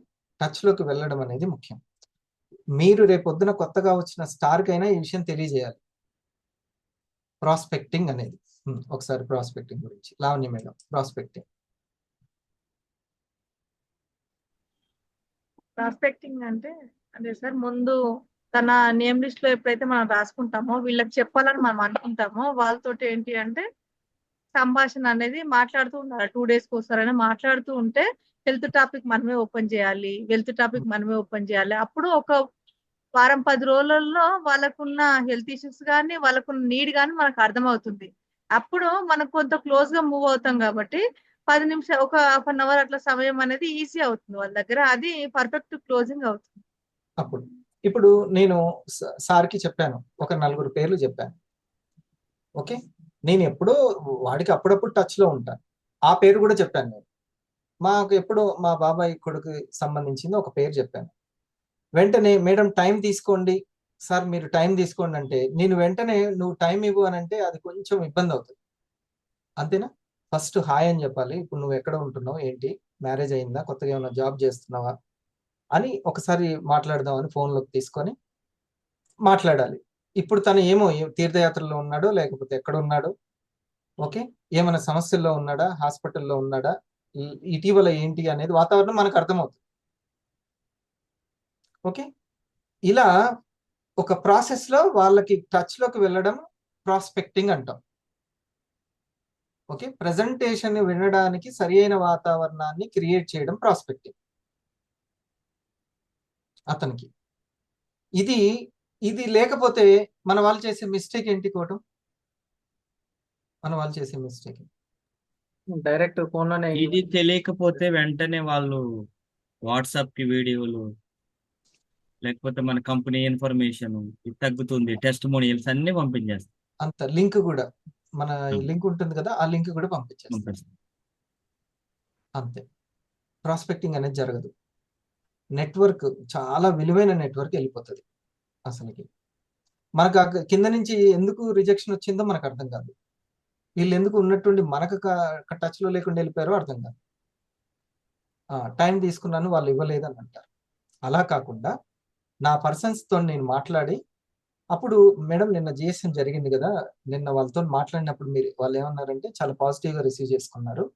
టచ్ లోకి వెళ్ళడం అనేది ముఖ్యం. మీరు రేపొద్దున కొత్తగా వచ్చిన స్టార్ కైనా ఈ విషయం తెలియజేయాలి. ప్రాస్పెక్టింగ్ అనేది ఒకసారి ప్రాస్పెక్టింగ్ గురించి లావణ్య మేడం. ప్రాస్పెక్టింగ్ ప్రాస్పెక్టింగ్ అంటే అదే సార్, ముందు తన నేమ్ లిస్ట్ లో ఎప్పుడైతే మనం రాసుకుంటామో, వీళ్ళకి చెప్పాలని మనం అనుకుంటామో, వాళ్ళతోటి ఏంటి అంటే సంభాషణ అనేది మాట్లాడుతూ ఉండాలి. 2 days ఒకసారైనా మాట్లాడుతూ ఉంటే హెల్త్ టాపిక్ మనమే ఓపెన్ చేయాలి, వెల్త్ టాపిక్ మనమే ఓపెన్ చేయాలి. అప్పుడు ఒక వారం 10 రోజులలో వాళ్ళకున్న హెల్త్ ఇష్యూస్ కానీ, వాళ్ళకున్న నీడ్ కానీ మనకు అర్థమవుతుంది. అప్పుడు మనం కొంత క్లోజ్ గా మూవ్ అవుతాం కాబట్టి 10 నిమిషాలు, ఒక హాఫ్ అన్ అవర్ అట్లా సమయం అనేది ఈజీ అవుతుంది వాళ్ళ దగ్గర. అది పర్ఫెక్ట్ క్లోజింగ్ అవుతుంది. ఇప్పుడు నేను సార్కి చెప్పాను, ఒక 4 పేర్లు చెప్పాను. ఓకే, నేను ఎప్పుడో వాడికి అప్పుడప్పుడు టచ్ లో ఉంటాను. ఆ పేరు కూడా చెప్పాను నేను. మాకు ఎప్పుడో మా బాబాయ్ కొడుకు సంబంధించింది ఒక పేరు చెప్పాను. వెంటనే మేడం టైం తీసుకోండి సార్, మీరు టైం తీసుకోండి అంటే, నేను వెంటనే నువ్వు టైం ఇవ్వు అని అంటే అది కొంచెం ఇబ్బంది అవుతుంది. అంతేనా? ఫస్ట్ హాయ్ అని చెప్పాలి. ఇప్పుడు నువ్వు ఎక్కడ ఉంటున్నావు, ఏంటి, మ్యారేజ్ అయిందా, కొత్తగా ఏమైనా జాబ్ చేస్తున్నావా అని ఒకసారి మాట్లాడదామని ఫోన్లోకి తీసుకొని మాట్లాడాలి. ఇప్పుడు తను ఏమో తీర్థయాత్రలో ఉన్నాడో లేకపోతే ఎక్కడ ఉన్నాడో, ఓకే, ఏమైనా సమస్యల్లో ఉన్నాడా, హాస్పిటల్లో ఉన్నాడా, ఇటీవల ఏంటి అనేది వాతావరణం మనకు అర్థమవుతుంది. ఓకే, ఇలా ఒక ప్రాసెస్ లో వాళ్ళకి టచ్ లోకి వెళ్ళడం ప్రాస్పెక్టింగ్ అంటాం. ఓకే, ప్రెజెంటేషన్ వినడానికి సరి అయిన వాతావరణాన్ని క్రియేట్ చేయడం ప్రాస్పెక్టింగ్ అతనికి. ఇది లేకపోతే మన వాళ్ళు చేసే మిస్టేక్ ఏంటి కోవటం? మన వాళ్ళు చేసే మిస్టేక్ డైరెక్ట్ ఫోన్ లోనే ఇది తెలియకపోతే వెంటనే వాళ్ళు వాట్సాప్ కి వీడియోలు, లేకపోతే మన కంపెనీ ఇన్ఫర్మేషన్ ఇది తగ్గుతుంది, టెస్ట్ మోనియల్స్ అన్ని పంపించేస్తారు. అంత లింక్ కూడా, మన లింక్ ఉంటుంది కదా, ఆ లింక్ కూడా పంపించేస్తారు. అంతే, ప్రాస్పెక్టింగ్ అనేది జరగదు. నెట్వర్క్ చాలా విలువైన నెట్వర్క్ వెళ్ళిపోతుంది. అసలుకి మనకు కింద నుంచి ఎందుకు రిజెక్షన్ వచ్చిందో మనకు అర్థం కాదు. వీళ్ళు ఎందుకు ఉన్నట్టుండి మనకు టచ్ లో లేకుండా వెళ్ళిపోయారో అర్థం కాదు. టైం తీసుకున్నాను, వాళ్ళు ఇవ్వలేదు అని అంటారు. అలా కాకుండా నా పర్సన్స్ తో నేను మాట్లాడి, అప్పుడు మేడం నిన్న జిఎస్ఎం జరిగింది కదా, నిన్న వాళ్ళతో మాట్లాడినప్పుడు వాళ్ళు ఏమన్నారంటే చాలా పాజిటివ్ గా రిసీవ్ చేసుకున్నారు.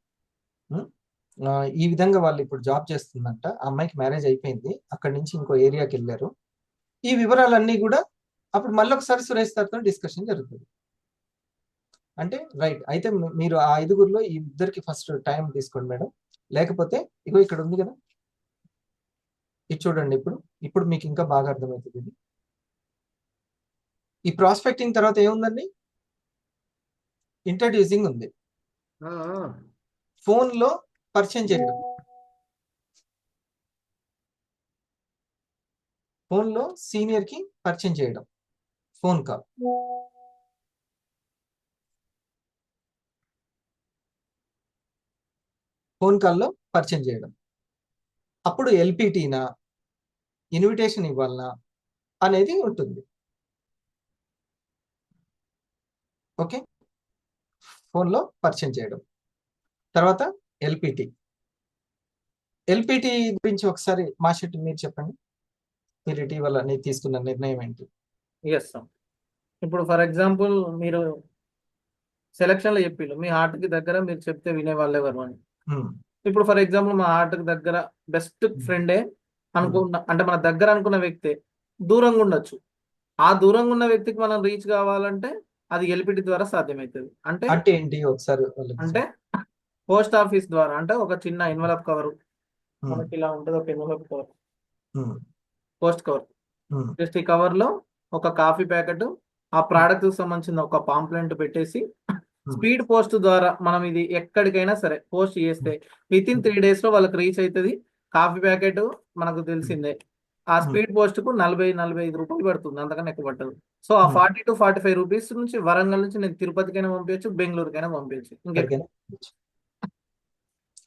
ఈ విధంగా వాళ్ళు ఇప్పుడు జాబ్ చేస్తుందంట, ఆ అమ్మాయికి మ్యారేజ్ అయిపోయింది, అక్కడి నుంచి ఇంకో ఏరియాకి వెళ్ళారు. ఈ వివరాలన్నీ కూడా అప్పుడు మళ్ళీ ఒకసారి సురేష్ సార్తో డిస్కషన్ జరుగుతుంది. అంటే రైట్, అయితే మీరు ఆ 5గురిలో ఈ ఇద్దరికి ఫస్ట్ టైం తీసుకోండి మేడం, లేకపోతే ఇగో ఇక్కడ ఉంది కదా, ఇది చూడండి. ఇప్పుడు మీకు ఇంకా బాగా అర్థమవుతుంది. ఇది ఈ ప్రాస్పెక్టింగ్ తర్వాత ఏముందండి, ఇంట్రడ్యూసింగ్ ఉంది. ఫోన్ లో పరిచయం చేయడం, ఫోన్ లో సీనియర్ కి పరిచయం చేయడం, ఫోన్ కాల్. ఫోన్ కాల్లో పరిచయం చేయడం. అప్పుడు ఎల్పిటీనా, ఇన్విటేషన్ ఇవ్వాలనా అనేది ఉంటుంది. ఓకే, ఫోన్లో పరిచయం చేయడం. తర్వాత ఎల్పిటి గురించి ఒకసారి మాషెట్టి మీరు చెప్పండి. మీరు ఇటీవల తీసుకున్న నిర్ణయం ఏంటి? ఎస్ సార్, ఇప్పుడు ఫర్ ఎగ్జాంపుల్ మీరు సెలక్షన్ లో చెప్పిళ్ళు మీ హార్ట్ కి దగ్గర మీరు చెప్తే వినే వాళ్ళు ఎవరు అని. ఇప్పుడు ఫర్ ఎగ్జాంపుల్ మా హార్ట్ కి దగ్గర బెస్ట్ ఫ్రెండే అనుకున్న, అంటే మన దగ్గర అనుకున్న వ్యక్తి దూరంగా ఉండొచ్చు. ఆ దూరంగా ఉన్న వ్యక్తికి మనం రీచ్ కావాలంటే అది ఎల్పిటి ద్వారా సాధ్యమవుతుంది. అంటే ఏంటి ఒకసారి అంటే పోస్ట్ ఆఫీస్ ద్వారా, అంటే ఒక చిన్న ఎన్వలప్ కవర్ మనకి ఇలా ఉంటుంది ఒక envelope కవర్, ఉమ్, పోస్ట్ కవర్. ఉమ్, జస్ట్ ఈ కవర్ లో ఒక కాఫీ ప్యాకెట్, ఆ ప్రోడక్ట్ కి సంబంధించిన ఒక పాంప్లెంట్ పెట్టేసి స్పీడ్ పోస్ట్ ద్వారా మనం ఇది ఎక్కడికైనా సరే పోస్ట్ చేస్తే విత్ ఇన్ 3 days లో వాళ్ళకి రీచ్ అవుతుంది. కాఫీ ప్యాకెట్ మనకు తెలిసిందే, ఆ స్పీడ్ పోస్ట్ కు 40-45 రూపాయలు పడుతుంది, అంతకన్నా ఎక్కువ పట్టదు. సో ఆ 40 to 45 రూపీస్ నుంచి వరంగల్ నుంచి నేను తిరుపతికైనా పంపించచ్చు, బెంగళూరుకైనా పంపించచ్చు. ఎక్కడికైనా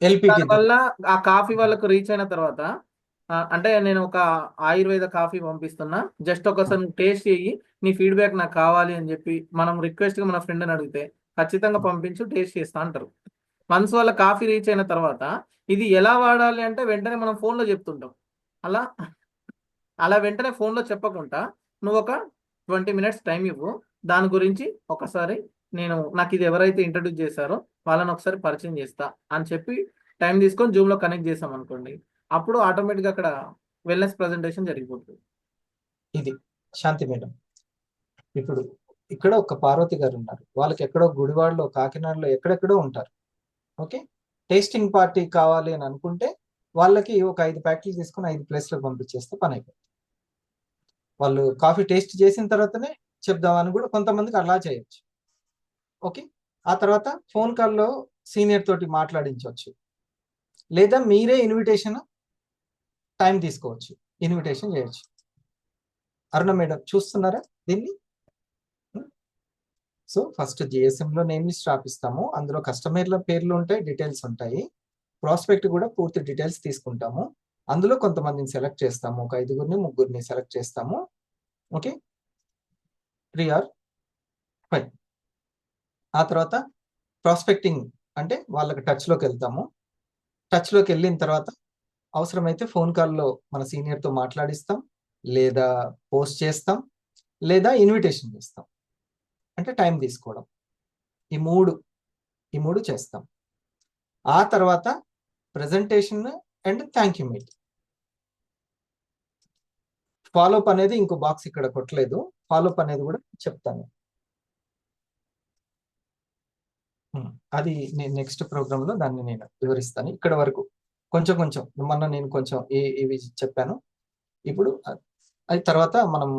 ఎల్పికి దానివల్ల ఆ కాఫీ వాళ్ళకు రీచ్ అయిన తర్వాత అంటే నేను ఒక ఆయుర్వేద కాఫీ పంపిస్తున్నా, జస్ట్ ఒకసారి టేస్ట్ చెయ్యి, నీ ఫీడ్బ్యాక్ నాకు కావాలి అని చెప్పి మనం రిక్వెస్ట్ గా మన ఫ్రెండ్ అని అడిగితే ఖచ్చితంగా పంపించు, టేస్ట్ చేస్తా అంటారు. వన్స్ వాళ్ళ కాఫీ రీచ్ అయిన తర్వాత ఇది ఎలా వాడాలి అంటే వెంటనే మనం phone లో చెప్తుంటాం. అలా అలా వెంటనే phone లో చెప్పకుండా నువ్వు ఒక 20 minutes టైం ఇవ్వు, దాని గురించి ఒకసారి నాకు ఇది ఎవరైతే ఇంట్రడ్యూస్ చేశారో వాళ్ళని ఒకసారి పరిచయం చేస్తా అని చెప్పి టైం తీసుకొని జూమ్ లో కనెక్ట్ చేసాం అనుకోండి, అప్పుడు ఆటోమేటిక్ అక్కడ వెల్నెస్ ప్రజెంటేషన్ జరిగిపోతుంది. ఇది శాంతి మేడం. ఇప్పుడు ఇక్కడ ఒక పార్వతి గారు ఉన్నారు, వాళ్ళకి ఎక్కడో గుడివాడలో కాకినాడలో ఎక్కడెక్కడో ఉంటారు. ఓకే, టేస్టింగ్ పార్టీ కావాలి అని అనుకుంటే వాళ్ళకి ఒక 5 ప్యాకెట్లు తీసుకొని 5 ప్లేస్లకు పంపించేస్తే పని అయిపోతుంది. వాళ్ళు కాఫీ టేస్ట్ చేసిన తర్వాతనే చెప్దామని కూడా కొంతమందికి అలా చేయొచ్చు. ఓకే, ఆ తర్వాత ఫోన్ కాల్లో సీనియర్ తోటి మాట్లాడించవచ్చు, లేదా మీరే ఇన్విటేషన్ టైం తీసుకోవచ్చు, ఇన్విటేషన్ చేయొచ్చు. అరుణ మేడం చూస్తున్నారా దీన్ని? సో ఫస్ట్ GSM లో నేమ్ లిస్ట్ రాపిస్తాము, అందులో కస్టమర్ల పేర్లు ఉంటాయి, డీటెయిల్స్ ఉంటాయి, ప్రాస్పెక్ట్ కూడా పూర్తి డీటెయిల్స్ తీసుకుంటాము. అందులో కొంతమందిని సెలెక్ట్ చేస్తాము, ఒక 5-3 సెలెక్ట్ చేస్తాము. Okay, 3 or 5. ఆ తర్వాత ప్రాస్పెక్టింగ్ అంటే వాళ్ళకి టచ్లోకి వెళ్తాము. టచ్లోకి వెళ్ళిన తర్వాత అవసరమైతే ఫోన్ కాల్లో మన సీనియర్తో మాట్లాడిస్తాం, లేదా పోస్ట్ చేస్తాం, లేదా ఇన్విటేషన్ చేస్తాం, అంటే టైం తీసుకోవడం. ఈ మూడు చేస్తాం. ఆ తర్వాత presentation and thank you meet. Follow up అనేది ఇంకో బాక్స్ ఇక్కడ కొట్టలేదు, ఫాలోఅప్ అనేది కూడా చెప్తాను. అది నేను నెక్స్ట్ ప్రోగ్రామ్ లో దాన్ని నేను వివరిస్తాను. ఇక్కడ వరకు కొంచెం మొన్న నేను కొంచెం ఇవి చెప్పాను. ఇప్పుడు అది తర్వాత మనం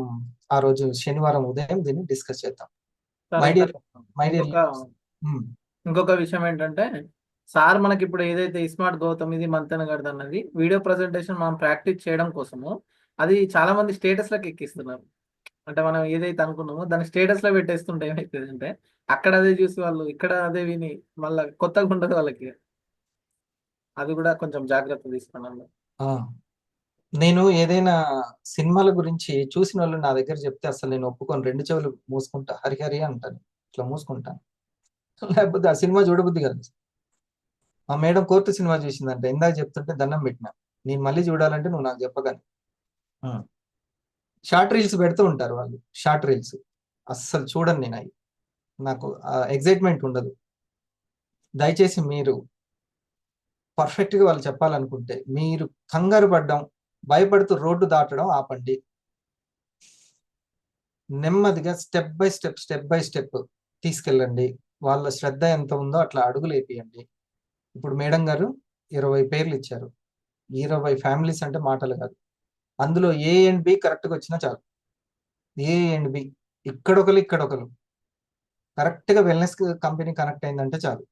ఆ రోజు శనివారం ఉదయం దీన్ని డిస్కస్ చేద్దాం. మై డియర్ ఇంకొక విషయం ఏంటంటే, సార్ మనకి ఇప్పుడు ఏదైతే ఇస్మార్ట్ గౌతమ్ ఇది మంతెన గడిది అన్నది వీడియో ప్రజెంటేషన్ మనం ప్రాక్టీస్ చేయడం కోసము అది చాలా మంది స్టేటస్లకు ఎక్కిస్తున్నారు. అంటే మనం ఏదైతే అనుకున్నామో దాన్ని స్టేటస్ లో పెట్టేస్తుంటే ఏమవుతుంది అంటే అక్కడ అదే చూసి వాళ్ళు ఇక్కడ అదే విని మళ్ళీ కొత్తగా ఉండదు వాళ్ళకి. అది కూడా కొంచెం జాగ్రత్త తీసుకున్నాను. నేను ఏదైనా సినిమాల గురించి చూసిన వాళ్ళు నా దగ్గర చెప్తే అసలు నేను ఒప్పుకొని 2 చెవులు మూసుకుంటా, హరిహరి అంటాను, ఇట్లా మూసుకుంటాను. లేకపోతే ఆ సినిమా చూడబుద్ది కదా. మా మేడం కోర్టు సినిమా చూసిందంటే ఇందాక చెప్తుంటే దండం పెట్టిన, నేను మళ్ళీ చూడాలంటే నువ్వు నాకు చెప్పగానే. షార్ట్ రీల్స్ పెడుతూ ఉంటారు వాళ్ళు, షార్ట్ రీల్స్ అస్సలు చూడను నేను, అవి నాకు ఎగ్జైట్మెంట్ ఉండదు. దయచేసి మీరు పర్ఫెక్ట్గా వాళ్ళు చెప్పాలనుకుంటే మీరు కంగారు పడ్డం, భయపడుతూ రోడ్డు దాటడం ఆపండి. నెమ్మదిగా స్టెప్ బై స్టెప్ తీసుకెళ్ళండి. వాళ్ళ శ్రద్ధ ఎంత ఉందో అట్లా అడుగులు వేపియండి. ఇప్పుడు మేడం గారు 20 పేర్లు ఇచ్చారు, 20 ఫ్యామిలీస్ అంటే మాటలు కాదు. అందులో A and B కరెక్ట్గా వచ్చినా చాలు. A and B ఇక్కడొకరు కరెక్ట్గా వెల్నెస్ కంపెనీ కనెక్ట్ అయిందంటే చాలు.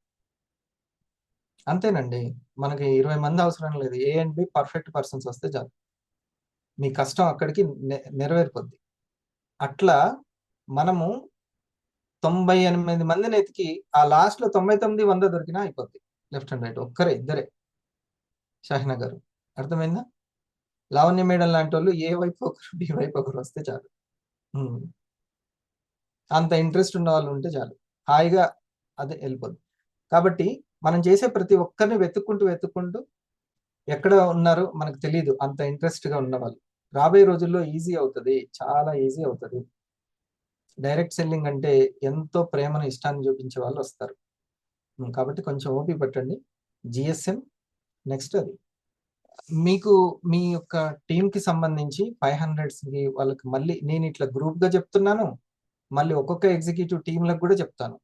అంతేనండి, మనకి 20 మంది అవసరం లేదు. A and B perfect persons వస్తే చాలు, మీ కష్టం అక్కడికి నెరవేరిపోద్ది. అట్లా మనము 98 మందిని ఎతికి ఆ లాస్ట్ లో 99, 100 దొరికినా అయిపోద్ది. లెఫ్ట్ అండ్ రైట్ ఇద్దరే. షాహినా గారు అర్థమైందా? లావణ్య మేడం లాంటి వాళ్ళు ఏ వైపు ఒకరు బి వైపు ఒకరు వస్తే చాలు. అంత ఇంట్రెస్ట్ ఉన్న వాళ్ళు ఉంటే చాలు, హాయిగా అదే వెళ్ళిపోద్ది. కాబట్టి మనం చేసే ప్రతి ఒక్కరిని వెతుక్కుంటూ ఎక్కడ ఉన్నారో మనకు తెలియదు. అంత ఇంట్రెస్ట్ గా ఉన్న వాళ్ళు రాబోయే రోజుల్లో ఈజీ అవుతుంది, చాలా ఈజీ అవుతుంది. డైరెక్ట్ సెల్లింగ్ అంటే ఎంతో ప్రేమను ఇష్టాన్ని చూపించే వాళ్ళు వస్తారు. కాబట్టి కొంచెం ఓపిక పట్టండి. GSM నెక్స్ట్ అది మీకు మీ యొక్క టీంకి సంబంధించి 500కి వాళ్ళకి మళ్ళీ నేను ఇట్లా గ్రూప్గా చెప్తున్నాను, మళ్ళీ ఒక్కొక్క ఎగ్జిక్యూటివ్ టీంలకు కూడా చెప్తాను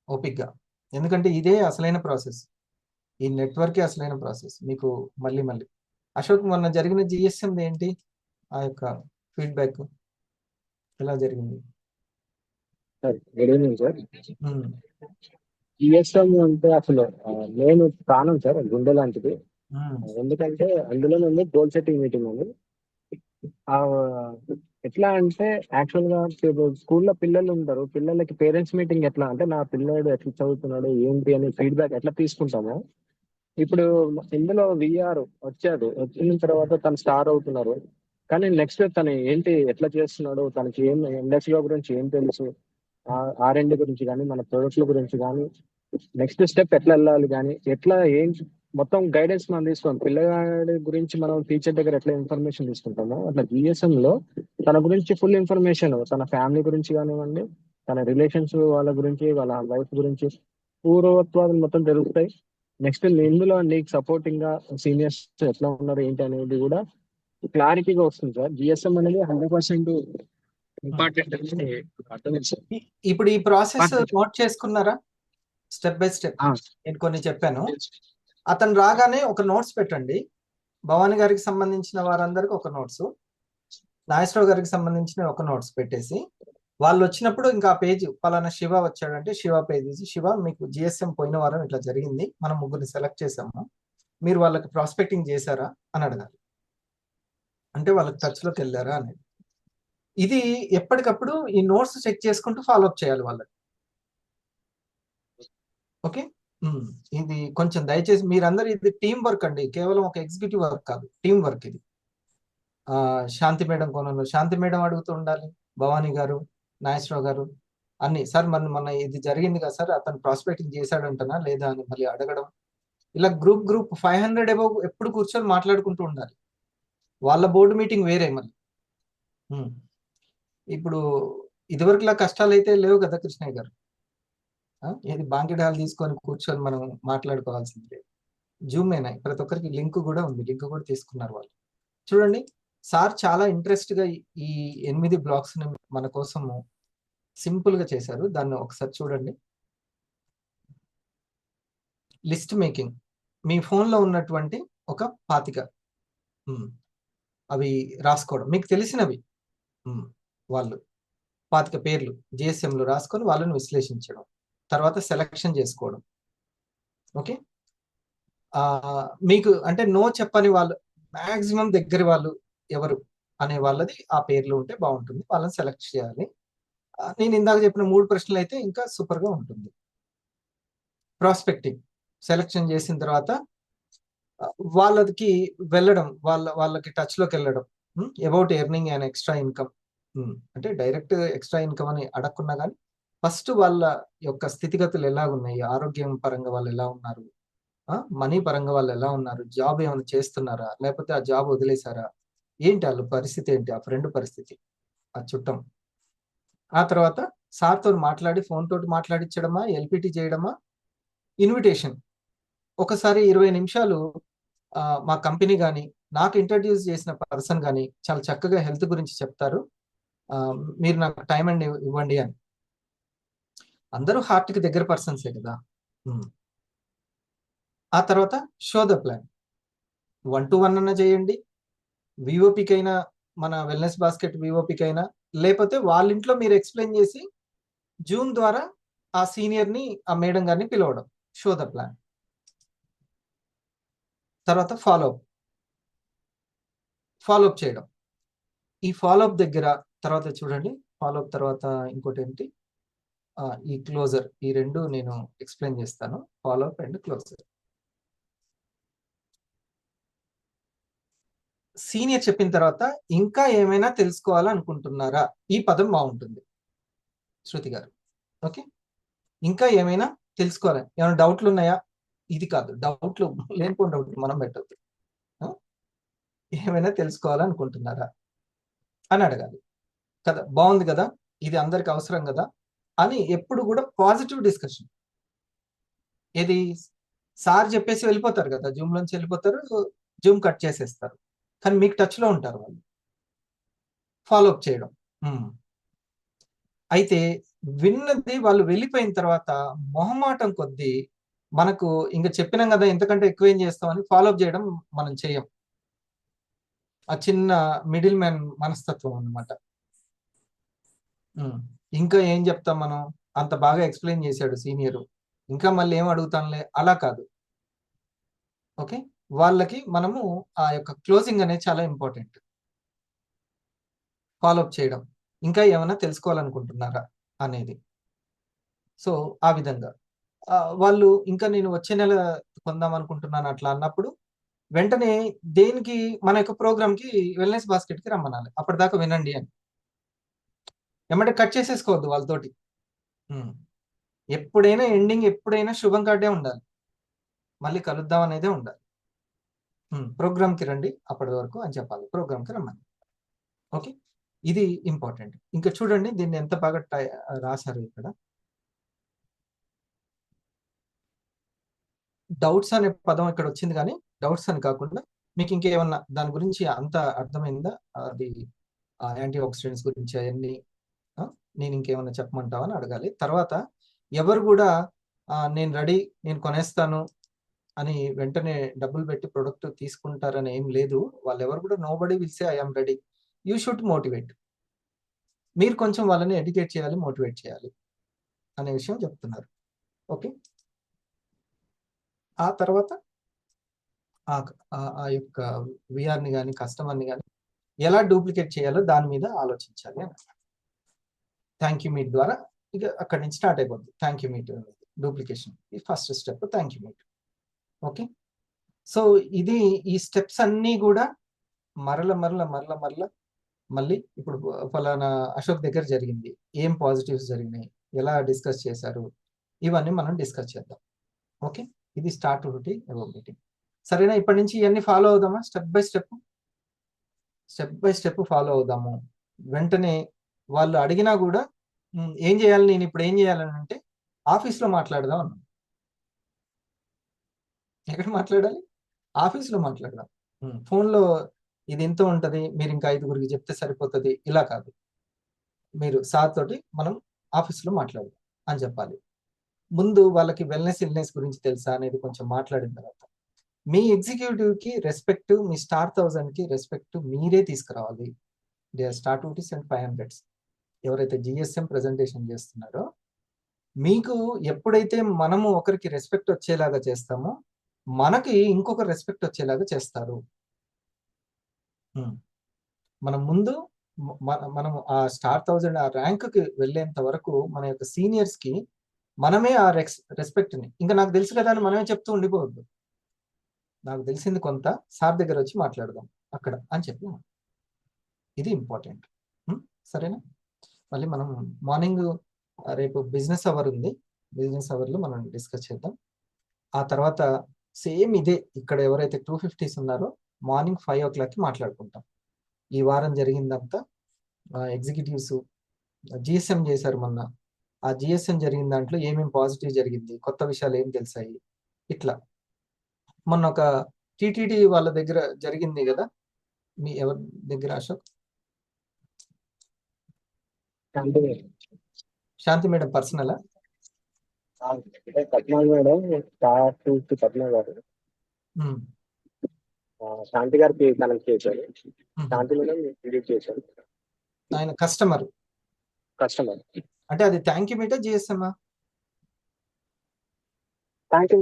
ఓపిక్గా. ఎందుకంటే ఇదే అసలైన ప్రాసెస్. ఈ నెట్వర్కే అసలైన ప్రాసెస్ మీకు. మళ్ళీ మళ్ళీ అశోక్, మొన్న జరిగిన జిఎస్ఎం ఏంటి ఆ యొక్క ఫీడ్బ్యాక్ ఎలా జరిగింది? Sir good evening sir. Um, GSM అంటే అసలు నేను ప్రాణం సార్, గుండె లాంటిది. ఉమ్, ఎందుకంటే అందులో ఉంది గోల్ సెట్టింగ్ మీటింగ్ ఉంది. ఆ, ఎట్లా అంటే యాక్చువల్ గా స్కూల్లో పిల్లలు ఉంటారు, పిల్లలకి పేరెంట్స్ మీటింగ్ ఎట్లా అంటే నా పిల్లడు ఎట్లా చదువుతున్నాడు ఏంటి అని ఫీడ్బ్యాక్ ఎట్లా తీసుకుంటామో, ఇప్పుడు ఇందులో విఆర్ వచ్చిన తర్వాత తను స్టార్ అవుతున్నారు. కానీ నెక్స్ట్ తను ఏంటి ఎట్లా చేస్తున్నాడు, తనకి ఏం ఇండస్ట్రీ గురించి ఏం తెలుసు, R&D గురించి కానీ మన ప్రొడక్ట్ల గురించి కానీ నెక్స్ట్ స్టెప్ ఎట్లా వెళ్ళాలి కానీ ఎట్లా ఏంటి మొత్తం గైడెన్స్ మనం తీసుకోం. పిల్లగాడి గురించి మనం టీచర్ దగ్గర ఎట్లా ఇన్ఫర్మేషన్ తీసుకుంటామో అట్లా GSM లో తన గురించి ఫుల్ ఇన్ఫర్మేషన్, తన ఫ్యామిలీ గురించి కానివ్వండి, తన రిలేషన్స్ వాళ్ళ గురించి, వాళ్ళ వైఫ్ గురించి పూర్వత్వాలు మొత్తం తెలుస్తాయి. నెక్స్ట్ ఇందులో నీకు సపోర్టింగ్ గా సీనియర్స్ ఎట్లా ఉన్నారు ఏంటి అనేది కూడా క్లారిటీగా వస్తుంది సార్. GSM అనేది 100% ఇంపార్టెంట్ అని అర్థమైంది సార్. ఇప్పుడు ఈ ప్రాసెస్ నోట్ చేసుకున్నారా? స్టెప్ బై స్టెప్ నేను కొన్ని చెప్పాను. అతను రాగానే ఒక నోట్స్ పెట్టండి. భవానీ గారికి సంబంధించిన వారందరికి ఒక నోట్స్, నాగేశ్వరరావు గారికి సంబంధించిన ఒక నోట్స్ పెట్టేసి, వాళ్ళు వచ్చినప్పుడు ఇంకా ఆ పేజ్ పలానా శివ వచ్చాడంటే శివ పేజ్ తీసి, శివ మీకు GSM పోయిన వారం ఇట్లా జరిగింది, మనం ముగ్గురిని సెలెక్ట్ చేసాము, మీరు వాళ్ళకి ప్రాస్పెక్టింగ్ చేశారా అని అడగాలి. అంటే వాళ్ళకి టచ్ లోకి వెళ్ళారా అనేది. ఇది ఎప్పటికప్పుడు ఈ నోట్స్ చెక్ చేసుకుంటూ ఫాలో అప్ చేయాలి వాళ్ళకి. ఓకే, ఇది కొంచెం దయచేసి మీరందరూ, ఇది టీం వర్క్ అండి, కేవలం ఒక ఎగ్జిక్యూటివ్ వర్క్ కాదు, టీం వర్క్ ఇది. శాంతి మేడం కోణంలో శాంతి మేడం అడుగుతూ ఉండాలి, భవానీ గారు, నాగేశ్వరరావు గారు అన్ని, సార్ మన ఇది జరిగింది కదా సార్, అతను ప్రాస్పెక్టింగ్ చేశాడంటనా లేదా అని మళ్ళీ అడగడం. ఇలా గ్రూప్ 500 అబౌవ్ ఎప్పుడు కూర్చొని మాట్లాడుకుంటూ ఉండాలి. వాళ్ళ బోర్డు మీటింగ్ వేరే మళ్ళీ. ఇప్పుడు ఇదివరకులా కష్టాలు అయితే లేవు కదా కృష్ణయ్య గారు. ఏది బాంకెట్ హాల్ తీసుకొని కూర్చొని మనం మాట్లాడుకోవాల్సింది లేదు. జూమ్ అయినా ప్రతి ఒక్కరికి లింక్ కూడా ఉంది, లింక్ కూడా తీసుకున్నారు వాళ్ళు. చూడండి, సార్ చాలా ఇంట్రెస్ట్ గా ఈ 8 బ్లాక్స్ ని మన కోసము సింపుల్ గా చేశారు. దాన్ని ఒకసారి చూడండి. లిస్ట్ మేకింగ్, మీ ఫోన్ లో ఉన్నటువంటి ఒక 25 అవి రాసుకోవడం, మీకు తెలిసినవి వాళ్ళు 25 పేర్లు GSM లో రాసుకొని వాళ్ళని విశ్లేషించడం, తర్వాత సెలక్షన్ చేసుకోవడం. ఓకే, మీకు అంటే నో చెప్పని వాళ్ళు మాక్సిమం దగ్గర వాళ్ళు ఎవరు అనే వాళ్ళది ఆ పేర్లు ఉంటే బాగుంటుంది, వాళ్ళని సెలెక్ట్ చేయాలి. నేను ఇందాక చెప్పిన 3 ప్రశ్నలు అయితే ఇంకా సూపర్ గా ఉంటుంది. ప్రాస్పెక్టింగ్ సెలెక్షన్ చేసిన తర్వాత వాళ్ళకి వెళ్ళడం, వాళ్ళకి టచ్ లోకి వెళ్ళడం, about earning and extra income. అంటే డైరెక్ట్ ఎక్స్ట్రా ఇన్కమ్ అని అడగకున్నా కానీ ఫస్ట్ వాళ్ళ యొక్క స్థితిగతులు ఎలా ఉన్నాయి, ఆరోగ్యం పరంగా వాళ్ళు ఎలా ఉన్నారు, మనీ పరంగా వాళ్ళు ఎలా ఉన్నారు, జాబ్ ఏమైనా చేస్తున్నారా లేకపోతే ఆ జాబ్ వదిలేశారా, ఏంటి వాళ్ళ పరిస్థితి ఏంటి, ఆ ఫ్రెండ్ పరిస్థితి, ఆ చుట్టం. ఆ తర్వాత సార్తో మాట్లాడి ఫోన్ తోటి మాట్లాడించడమా, LPT చేయడమా, ఇన్విటేషన్. ఒకసారి 20 నిమిషాలు మా కంపెనీ కానీ నాకు ఇంట్రడ్యూస్ చేసిన పర్సన్ కానీ చాలా చక్కగా హెల్త్ గురించి చెప్తారు, మీరు నాకు టైం అండ్ ఇవ్వండి అని. అందరూ హార్ట్కి దగ్గర పర్సన్సే కదా. ఆ తర్వాత షో ద ప్లాన్, 1-to-1 అన్న చేయండి, VOPకైనా మన వెల్నెస్ బాస్కెట్ VOPకైనా, లేకపోతే వాళ్ళ ఇంట్లో మీరు ఎక్స్ప్లెయిన్ చేసి జూమ్ ద్వారా ఆ సీనియర్ని, ఆ మేడం గారిని పిలవడం, షో ద ప్లాన్. తర్వాత ఫాలోఅప్ చేయడం. ఈ ఫాలోఅప్ దగ్గర తర్వాత చూడండి, ఫాలోఅప్ తర్వాత ఇంకోటి ఏంటి, ఈ క్లోజర్. ఈ రెండు నేను ఎక్స్ప్లెయిన్ చేస్తాను, ఫాలోఅప్ అండ్ క్లోజర్. సీనియర్ చెప్పిన తర్వాత ఇంకా ఏమైనా తెలుసుకోవాలనుకుంటున్నారా, ఈ పదం బాగుంటుంది శృతి గారు. ఓకే, ఇంకా ఏమైనా తెలుసుకోవాలి, ఏమైనా డౌట్లు ఉన్నాయా, ఇది కాదు డౌట్లు, లేనిపోయిన డౌట్లు మనం పెట్టద్దు. ఏమైనా తెలుసుకోవాలనుకుంటున్నారా అని అడగాలి కదా. బాగుంది కదా, ఇది అందరికి అవసరం కదా అని ఎప్పుడు కూడా పాజిటివ్ డిస్కషన్. ఏది సార్ చెప్పేసి వెళ్ళిపోతారు కదా, జూమ్ లోంచి వెళ్ళిపోతారు, జూమ్ కట్ చేసేస్తారు, కానీ మీకు టచ్ లో ఉంటారు వాళ్ళు. ఫాలోఅప్ చేయడం. అయితే విన్నది వాళ్ళు వెళ్ళిపోయిన తర్వాత మొహమాటం కొద్దీ మనకు ఇంకా చెప్పినాం కదా ఎంతకంటే ఎక్కువ ఏం చేస్తామని ఫాలోఅప్ చేయడం మనం చేయం. ఆ చిన్న మిడిల్ మ్యాన్ మనస్తత్వం అన్నమాట. ఇంకా ఏం చెప్తాం మనం, అంత బాగా ఎక్స్ప్లెయిన్ చేశాడు సీనియర్, ఇంకా మళ్ళీ ఏం అడుగుతాంలే, అలా కాదు. ఓకే, వాళ్ళకి మనము ఆ యొక్క క్లోజింగ్ అనేది చాలా ఇంపార్టెంట్. ఫాలోఅప్ చేయడం, ఇంకా ఏమైనా తెలుసుకోవాలనుకుంటున్నారా అనేది. సో ఆ విధంగా వాళ్ళు ఇంకా నేను వచ్చే నెల కొందాం అనుకుంటున్నాను అట్లా అన్నప్పుడు వెంటనే దేనికి మన యొక్క ప్రోగ్రామ్ కి వెల్నెస్ బాస్కెట్ కి రమ్మనాలి, అప్పటిదాకా వినండి అని. ఏమంటే కట్ చేసేసుకోవద్దు వాళ్ళతోటి. ఎప్పుడైనా ఎండింగ్, ఎప్పుడైనా శుభం కార్డే ఉండాలి, మళ్ళీ కలుద్దాం అనేదే ఉండాలి. ప్రోగ్రామ్ కి రండి అప్పటి వరకు అని చెప్పాలి, ప్రోగ్రామ్ కి రమ్మని. ఓకే, ఇది ఇంపార్టెంట్. ఇంకా చూడండి దీన్ని ఎంత బాగా రాశారు ఇక్కడ. డౌట్స్ అనే పదం ఇక్కడ వచ్చింది, కానీ డౌట్స్ అని కాకుండా మీకు ఇంకేమన్నా దాని గురించి అంత అర్థమైందా, అది యాంటీ ఆక్సిడెంట్స్ గురించి అవన్నీ నేను ఇంకేమన్నా చెప్పమంటావా అని అడగాలి. తర్వాత ఎవరు కూడా నేను రెడీ, నేను కొనేస్తాను అని వెంటనే డబ్బులు పెట్టి ప్రొడక్ట్ తీసుకుంటారని ఏం లేదు. వాళ్ళు ఎవరు కూడా nobody will say I am ready, you should motivate. మీరు కొంచెం వాళ్ళని ఎడ్యుకేట్ చేయాలి, మోటివేట్ చేయాలి అనే విషయం చెప్తున్నారు. ఓకే, ఆ తర్వాత ఆ యొక్క విఆర్ని కానీ కస్టమర్ని కానీ ఎలా డూప్లికేట్ చేయాలో దాని మీద ఆలోచించాలి అన్నమాట. థ్యాంక్ యూ మీట్ ద్వారా ఇక అక్కడి నుంచి స్టార్ట్ అయిపోద్ది. థ్యాంక్ యూ మీట్ డూప్లికేషన్, ఈ first step thank you meet. Okay, so ఇది ఈ స్టెప్స్ అన్నీ కూడా మరల మళ్ళీ ఇప్పుడు ఫలానా అశోక్ దగ్గర జరిగింది, ఏం పాజిటివ్స్ జరిగినాయి, ఎలా డిస్కస్ చేశారు, ఇవన్నీ మనం డిస్కస్ చేద్దాం. ఓకే, ఇది స్టార్ట్ మీటింగ్. సరేనా, ఇప్పటి నుంచి ఇవన్నీ ఫాలో అవుదామా, స్టెప్ బై స్టెప్ ఫాలో అవుదాము. వెంటనే వాళ్ళు అడిగినా కూడా ఏం చేయాలి, నేను ఇప్పుడు ఏం చేయాలని అంటే ఆఫీస్లో మాట్లాడదాం అన్నాను. ఎక్కడ మాట్లాడాలి, ఆఫీస్లో మాట్లాడదాం. ఫోన్లో ఇది ఎంత ఉంటుంది, మీరు ఇంకా 5గురికి చెప్తే సరిపోతుంది, ఇలా కాదు. మీరు సార్ తోటి మనం ఆఫీస్లో మాట్లాడదాం అని చెప్పాలి. ముందు వాళ్ళకి వెల్నెస్ ఇల్నెస్ గురించి తెలుసా అనేది కొంచెం మాట్లాడిన తర్వాత మీ ఎగ్జిక్యూటివ్కి రెస్పెక్ట్, మీ స్టార్ 1000కి రెస్పెక్ట్ మీరే తీసుకురావాలి. స్టార్ 2 అండ్ 500 ఎవరైతే జిఎస్ఎం ప్రెజెంటేషన్ చేస్తున్నారో, మీకు ఎప్పుడైతే మనము ఒకరికి రెస్పెక్ట్ వచ్చేలాగా చేస్తామో మనకి ఇంకొక రెస్పెక్ట్ వచ్చేలాగా చేస్తారు. మనం ముందు మనం ఆ స్టార్ 1000 ఆ ర్యాంక్కి వెళ్ళేంత వరకు మన యొక్క సీనియర్స్కి మనమే ఆ రెస్పెక్ట్ని, ఇంకా నాకు తెలుసు కదా అని మనమే చెప్తూ ఉండిపోవద్దు. నాకు తెలిసింది కొంత, సార్ దగ్గర వచ్చి మాట్లాడదాం అక్కడ అని చెప్పి, ఇది ఇంపార్టెంట్. సరేనా, మళ్ళీ మనం మార్నింగ్ రేపు బిజినెస్ అవర్ ఉంది, బిజినెస్ అవర్లో మనం డిస్కస్ చేద్దాం. ఆ తర్వాత సేమ్ ఇదే, ఇక్కడ ఎవరైతే 250s ఉన్నారో మార్నింగ్ 5 o'clockకి మాట్లాడుకుంటాం. ఈ వారం జరిగిందంతా ఎగ్జిక్యూటివ్స్ జిఎస్ఎం చేశారు మొన్న, ఆ జిఎస్ఎం జరిగిన దాంట్లో ఏమేమి పాజిటివ్ జరిగింది, కొత్త విషయాలు ఏం తెలిసాయి, ఇట్లా. మొన్న ఒక టీటీడీ వాళ్ళ దగ్గర జరిగింది కదా, మీ ఎవరి దగ్గర అశోక్? శాంతి మేడం పర్సనలా? పద్మా మేడం, పద్మా గారు శాంతి గారికి కనెక్ట్ చేశారు. శాంతి మేడం రిలీజ్ చేశారు. ఆయన కస్టమర్ అంటే అది థ్యాంక్ యూ మీటా GSM? Thank you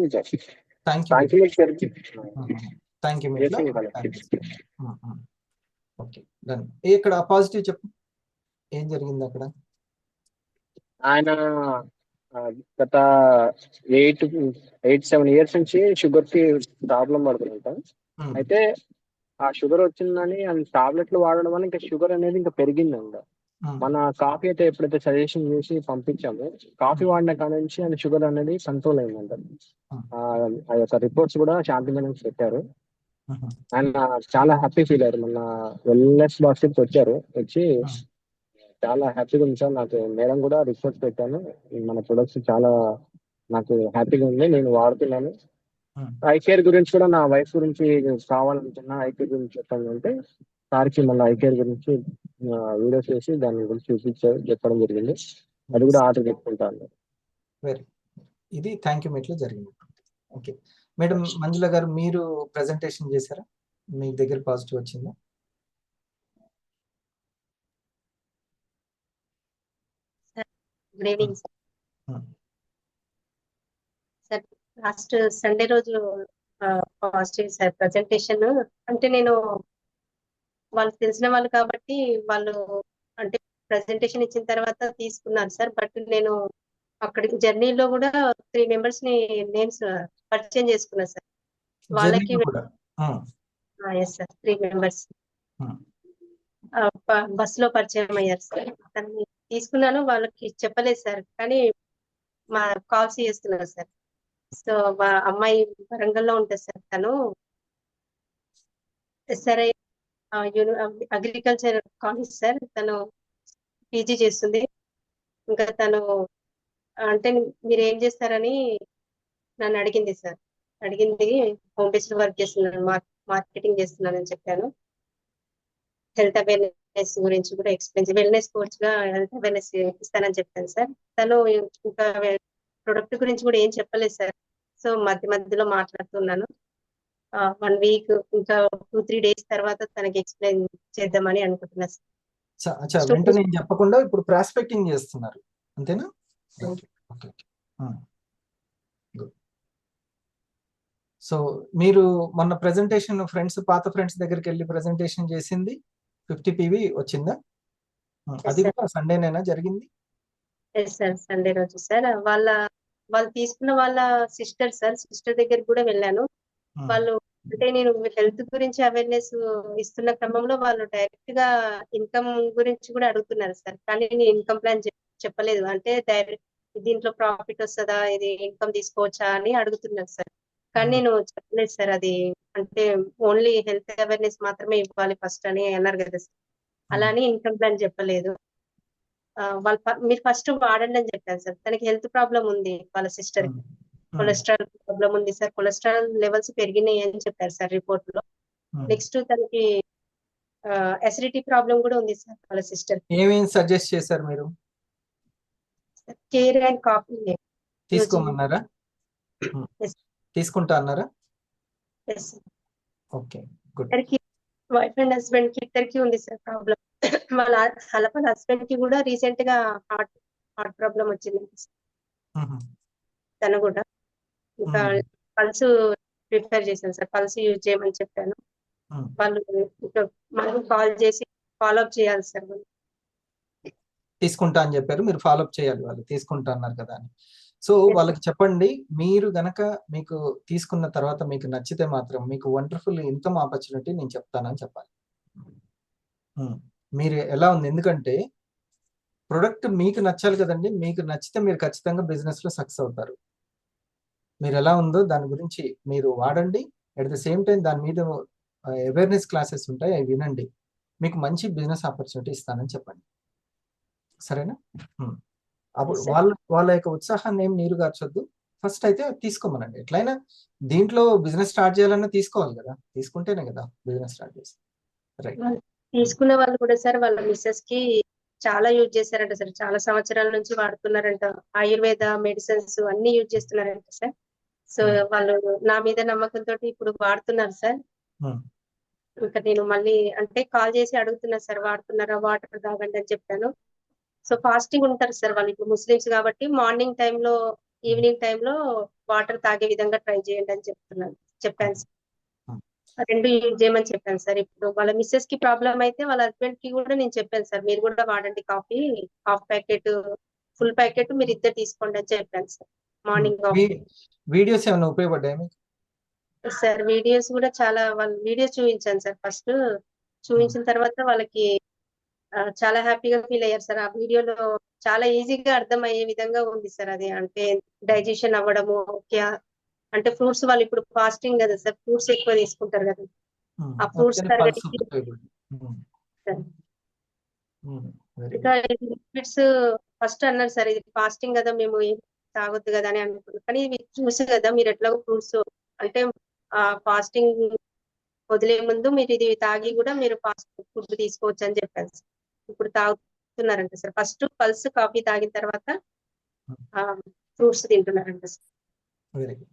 meet. Okay, done. ఇక్కడ పాజిటివ్ చెప్పు, ఏం జరిగింది అక్కడ? ఆయన గత 8-7 years నుంచి షుగర్ కి ప్రాబ్లం పడుతుందంట. అయితే ఆ షుగర్ వచ్చిందని టాబ్లెట్లు వాడడం వల్ల ఇంకా షుగర్ అనేది ఇంకా పెరిగిందంట. మన కాఫీ అయితే ఎప్పుడైతే సజెషన్ చేసి పంపించామో, కాఫీ వాడిన కాడ నుంచి ఆయన షుగర్ అనేది కంట్రోల్ అయిందంట. ఆ యొక్క రిపోర్ట్స్ కూడా శాంతి మేడం పెట్టారు. ఆయన చాలా హ్యాపీ ఫీల్ అయ్యారు. మొన్న వెల్నెస్ బాస్కెట్కి వచ్చి చాలా హ్యాపీగా ఉంది సార్, నాకు మేడం కూడా రిపోర్ట్స్ పెట్టాను, మన ప్రొడక్ట్స్ చాలా నాకు హ్యాపీగా ఉంది, నేను వాడుతున్నాను. ఐ కేర్ గురించి కూడా నా వైఫ్ గురించి కావాలనుకున్నా, ఐ కేర్ గురించి చెప్పండి అంటే సార్కి మళ్ళీ ఐ కేర్ గురించి వీడియోస్ చేసి దాని గురించి చెప్పడం జరిగింది. అది కూడా ఆర్డర్ పెట్టుకుంటాను. ఇది థ్యాంక్ యూ మీట్లో జరిగింది. ఓకే మేడం మంజుల గారు, మీరు ప్రెజెంటేషన్ చేశారా? మీ దగ్గర పాజిటివ్ వచ్చిందా? Good evening sir. Hmm. Sir last Sunday రోజు పాజిటివ్ సార్ ప్రజెంటేషన్. అంటే నేను వాళ్ళు తెలిసిన వాళ్ళు కాబట్టి వాళ్ళు అంటే ప్రజెంటేషన్ ఇచ్చిన తర్వాత తీసుకున్నారు సార్. బట్ నేను అక్కడికి జర్నీలో కూడా 3 మెంబర్స్ ని నేమ్స్ పరిచయం చేసుకున్నా సార్. వాళ్ళకి జర్నీలో కూడా yes sir 3 members Hmm. Bus లో పరిచయం అయ్యారు సార్. తనని తీసుకున్నాను, వాళ్ళకి చెప్పలేదు సార్, కానీ మా కాల్స్ చేస్తున్నారు సార్. సో మా అమ్మాయి వరంగల్లో ఉంటుంది సార్. తను ఎస్ఆర్ఐ అగ్రికల్చర్ కాలేజ్ సార్. తను పీజీ చేస్తుంది. ఇంకా తను అంటే మీరు ఏం చేస్తారని నన్ను అడిగింది సార్. అడిగింది హోమ్ బేస్డ్ వర్క్ చేస్తున్నాను, మార్కెటింగ్ చేస్తున్నానని చెప్పాను. హెల్త్ అవేర్నెస్ గురించి కూడా ఎక్స్ప్లెయిన్, వెల్నెస్ కోచ్ గా హెల్త్ అవేర్నెస్ ఇస్తానని చెప్పాను సార్. తను ఇంకా ప్రొడక్ట్ గురించి కూడా ఏం చెప్పలేదు సార్. సో మధ్య మధ్యలో మాట్లాడుతున్నాను. 1 వీక్ ఇంకా 2-3 డేస్ తర్వాత తనకి ఎక్స్ప్లెయిన్ చేద్దామని అనుకుంటున్నా సార్. వెంటనే ఏం చెప్పకుండా ఇప్పుడు ప్రాస్పెక్టింగ్ చేస్తున్నారు అంతేనా? ఓకే. సో మీరు మొన్న ప్రెజెంటేషన్ పాత ఫ్రెండ్స్ దగ్గరికి వెళ్ళి ప్రెజెంటేషన్ చేసింది 50 PV వచ్చిందా? అది కూడా సండేనేనా జరిగింది? ఎస్ సార్, సండే రోజు సార్. వాళ్ళు తీసుకున్న వాళ్ళ సిస్టర్ దగ్గరికి కూడా వెళ్ళాను. వాళ్ళు అంటే నేను హెల్త్ గురించి అవేర్నెస్ ఇస్తున్న క్రమంలో వాళ్ళు డైరెక్ట్ గా ఇన్కమ్ గురించి కూడా అడుగుతున్నారు సార్. కానీ నేను ఇన్కమ్ ప్లాన్ చెప్పలేదు. అంటే దీంట్లో ప్రాఫిట్ వస్తుందా, ఇది ఇన్కమ్ తీసుకోవచ్చా అని అడుగుతున్నారు సార్. కానీ నేను చెప్పలేదు సార్. అది అంటే ఓన్లీ హెల్త్ అవేర్నెస్ మాత్రమే ఇవ్వాలి ఫస్ట్ అని అన్నారు కదా సార్. అలానే ఇన్కమ్ ప్లాన్ చెప్పలేదు. మీరు ఫస్ట్ వాడండి అని చెప్పారు సార్. తనకి హెల్త్ ప్రాబ్లం ఉంది, వాళ్ళ సిస్టర్ కి కొలెస్ట్రాల్ ప్రాబ్లం ఉంది సార్. కొలెస్ట్రాల్ లెవెల్స్ పెరిగినాయి అని చెప్పారు సార్ రిపోర్ట్ లో. నెక్స్ట్ తనకి అసిడిటీ ప్రాబ్లం కూడా ఉంది సార్ వాళ్ళ సిస్టర్. ఏమేమి సజెస్ట్ చేశారు మీరు? కేర్ అండ్ కాఫీ తీసుకోమన్నారా? తీసుకుంటా అన్నారా? Okay good. Wife and husband కి ఇద్దరికి ఉంది సార్ ప్రాబ్లం. వాళ్ళ హస్బెండ్ కి కూడా రీసెంట్ గా హార్ట్ ప్రాబ్లం వచ్చింది తను కూడా. ఇంకా పల్స్ ప్రిఫర్ చేశాను సార్, పల్స్ యూజ్ చేయమని చెప్పాను. వాళ్ళు ఇంకా మనం కాల్ చేసి ఫాలోఅప్ చేయాలి సార్. వాళ్ళు తీసుకుంటా అని చెప్పారు, మీరు ఫాలోఅప్ చేయాలి. వాళ్ళు తీసుకుంటా అన్నారు కదా అని. సో వాళ్ళకి చెప్పండి, మీరు గనక మీకు తీసుకున్న తర్వాత మీకు నచ్చితే మాత్రం మీకు వండర్ఫుల్ ఇన్కమ్ ఆపర్చునిటీ నేను చెప్తానని చెప్పాలి. మీరు ఎలా ఉంది, ఎందుకంటే ప్రొడక్ట్ మీకు నచ్చాలి కదండి. మీకు నచ్చితే మీరు ఖచ్చితంగా బిజినెస్ లో సక్సెస్ అవుతారు. మీరు ఎలా ఉందో దాని గురించి మీరు వాడండి. అట్ ద సేమ్ టైం దాని మీద అవేర్నెస్ క్లాసెస్ ఉంటాయి, అవి వినండి. మీకు మంచి బిజినెస్ ఆపర్చునిటీ ఇస్తానని చెప్పండి, సరేనా? అప్పుడు వాళ్ళ యొక్క ఉత్సాహాన్ని ఏం నీరు గార్చొద్దు. ఫస్ట్ అయితే తీసుకోమనండి. ఎట్లయినా దీంట్లో బిజినెస్ స్టార్ట్ చేయాలన్నా తీసుకోవాలి కదా, తీసుకుంటేనే కదా బిజినెస్ స్టార్ట్ చేసి. రైట్. తీసుకున్న వాళ్ళు కూడా సార్ వాళ్ళ మిస్సెస్ కి చాలా యూజ్ చేశారంట సార్. చాలా సంవత్సరాల నుంచి వాడుతున్నారంట. ఆయుర్వేద మెడిసిన్స్ అన్ని యూజ్ చేస్తున్నారంట సార్. సో వాళ్ళు నా మీద నమ్మకంతో ఇప్పుడు వాడుతున్నారు సార్. ఇంకా నేను మళ్ళీ అంటే కాల్ చేసి అడుగుతున్నా సార్, వాడుతున్నారా, వాటర్ తాగండి అని చెప్పాను. సో ఫాస్టింగ్ ఉంటారు సార్ వాళ్ళు. ఇప్పుడు ముస్లిమ్స్ కాబట్టి మార్నింగ్ టైంలో ఈవినింగ్ టైంలో వాటర్ తాగే విధంగా ట్రై చేయండి అని చెప్పాను సార్. 2 యూజ్ చేయమని చెప్పాను సార్. ఇప్పుడు వాళ్ళ మిస్సెస్ కి ప్రాబ్లం అయితే వాళ్ళ హస్బెండ్ కి కూడా నేను చెప్పాను సార్, మీరు కూడా వాడండి coffee, half packet full packet మీరు ఇద్దరు తీసుకోండి అని చెప్పాను సార్. మార్నింగ్ వీడియోస్ ఏమైనా ఉపయోగపడ్డాయి మీకు? సార్ వీడియోస్ కూడా చాలా, వాళ్ళ వీడియోస్ చూపించాను సార్. ఫస్ట్ చూపించిన తర్వాత వాళ్ళకి చాలా హ్యాపీగా ఫీల్ అయ్యారు సార్. ఆ వీడియోలో చాలా ఈజీగా అర్థం అయ్యే విధంగా ఉంది సార్. అది అంటే డైజెషన్ అవ్వడము, ఓకే. అంటే ఫ్రూట్స్ వాళ్ళు ఇప్పుడు ఫాస్టింగ్ కదా సార్, ఫ్రూట్స్ ఎక్కువ తీసుకుంటారు కదా, ఆ ఫ్రూట్స్ ఇంకా లిక్విడ్స్ ఫస్ట్ అన్నారు సార్, ఇది ఫాస్టింగ్ కదా మేము తాగొద్దు కదా అని అనుకున్నాం. కానీ ఇవి చూసి కదా మీరు ఎట్లా ఫ్రూట్స్ అంటే ఫాస్టింగ్ వదిలే ముందు మీరు ఇది తాగి కూడా మీరు ఫాస్ట్ ఫుడ్ తీసుకోవచ్చు అని చెప్పారు సార్. ఇప్పుడు తాగుతున్నారంట సార్. ఫస్ట్ పల్స్ కాఫీ తాగిన తర్వాత ఫ్రూట్స్ తింటున్నారంట సార్. Very good.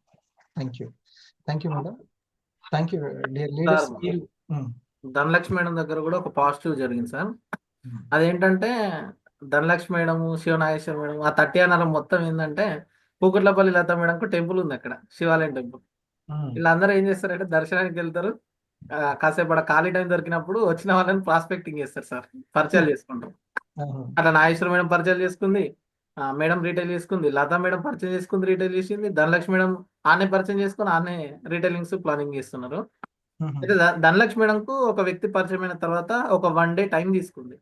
Thank you madam. Thank you dear sir leaders. మీరు ధనలక్ష్మి మేడం దగ్గర కూడా ఒక పాజిటివ్ జరిగింది సార్. అదేంటంటే ధనలక్ష్మి మేడం, శివనాగేశ్వర మేడం, ఆ 30 అన్నరం మొత్తం ఏంటంటే పూకుట్లపల్లి లత మేడంకు టెంపుల్ ఉంది అక్కడ, శివాలయం టెంపుల్. వీళ్ళందరూ ఏం చేస్తారంటే దర్శనానికి వెళ్తారు, కాసేపు అక్కడ ఖాళీ టైం దొరికినప్పుడు వచ్చిన వాళ్ళని ప్రాస్పెక్టింగ్ చేస్తారు సార్, పరిచయాలు చేసుకుంటారు. అట్లా నాగేశ్వర మేడం పరిచయాలు చేసుకుంది, మేడం రీటైల్ చేసుకుంది, లతా మేడం పరిచయం చేసుకుంది, రీటైల్ చేసింది, ధనలక్ష్మి మేడం ఆనే పరిచయం చేసుకుని ఆనే రీటైలింగ్స్ ప్లానింగ్ చేస్తున్నారు. అయితే ధనలక్ష్మి మేడంకు ఒక వ్యక్తి పరిచయం అయిన తర్వాత ఒక 1 డే టైం తీసుకుంది.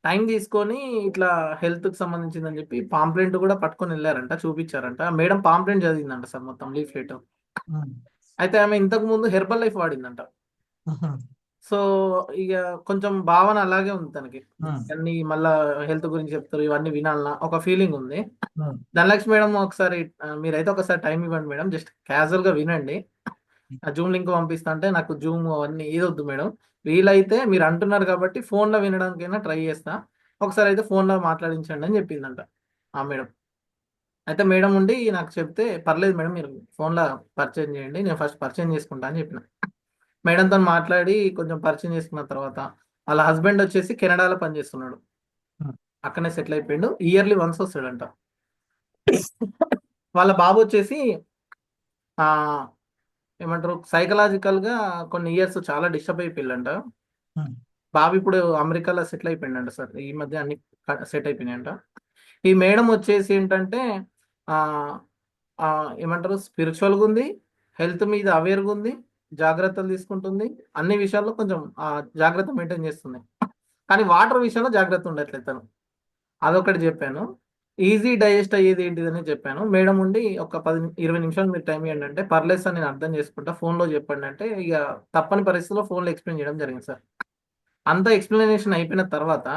టైం తీసుకొని ఇట్లా హెల్త్ కి సంబంధించిందని చెప్పి పాంప్లెంట్ కూడా పట్టుకొని వెళ్ళారంట, చూపించారంట. మేడం పాంప్లెంట్ చదివిందంట సార్, మొత్తం లీఫ్లెట్. అయితే ఆమె ఇంతకు ముందు హెర్బల్ లైఫ్ వాడిందంట. సో ఇక కొంచెం భావన అలాగే ఉంది తనకి, అన్ని మళ్ళా హెల్త్ గురించి చెప్తారు, ఇవన్నీ వినాలన్నా ఒక ఫీలింగ్ ఉంది. ధనలక్ష్మి మేడం ఒకసారి మీరైతే ఒకసారి టైం ఇవ్వండి మేడం, జస్ట్ క్యాజువల్ గా వినండి. ఆ జూమ్ లింక్ పంపిస్తా అంటే నాకు జూమ్ అవన్నీ ఏదొద్దు మేడం, వీలైతే మీరు అంటున్నారు కాబట్టి ఫోన్ లో వినడానికైనా ట్రై చేస్తా, ఒకసారి అయితే ఫోన్ లో మాట్లాడించండి అని చెప్పిందంట ఆ మేడం. అయితే మేడం ఉండి నాకు చెప్తే, పర్లేదు మేడం మీరు ఫోన్ లో పరిచయం చేయండి, నేను ఫస్ట్ పరిచయం చేసుకుంటా అని చెప్పిన. మేడంతో మాట్లాడి కొంచెం పరిచయం చేసుకున్న తర్వాత వాళ్ళ హస్బెండ్ వచ్చేసి కెనడాలో పనిచేస్తున్నాడు, అక్కడనే సెటిల్ అయిపోయిండు, ఇయర్లీ వన్స్ వస్తాడంట. వాళ్ళ బాబు వచ్చేసి ఆ ఏమంటారు సైకలాజికల్ గా కొన్ని ఇయర్స్ చాలా డిస్టర్బ్ అయిపోయిందంట. బాబు ఇప్పుడు అమెరికాలో సెటిల్ అయిపోయిందంట సార్, ఈ మధ్య అన్ని సెట్ అయిపోయినాయంట. ఈ మేడం వచ్చేసి ఏంటంటే ఆ ఆ ఏమంటారు స్పిరిచువల్గా ఉంది, హెల్త్ మీద అవేర్గా ఉంది, జాగ్రత్తలు తీసుకుంటుంది, అన్ని విషయాల్లో కొంచెం జాగ్రత్త మెయింటైన్ చేస్తుంది. కానీ వాటర్ విషయంలో జాగ్రత్త ఉండట్లేదు తను, అదొకటి చెప్పాను. ఈజీ డైజెస్ట్ అయ్యేది ఏంటిదని చెప్పాను. మేడం ఉండి ఒక 10-20 నిమిషాలు మీరు టైం ఇవ్వండి అంటే, పర్లేదు సార్ నేను అర్థం చేసుకుంటా, ఫోన్లో చెప్పండి అంటే ఇక తప్పని పరిస్థితిలో ఫోన్లో ఎక్స్ప్లెయిన్ చేయడం జరిగింది సార్. అంతా ఎక్స్ప్లెనేషన్ అయిపోయిన తర్వాత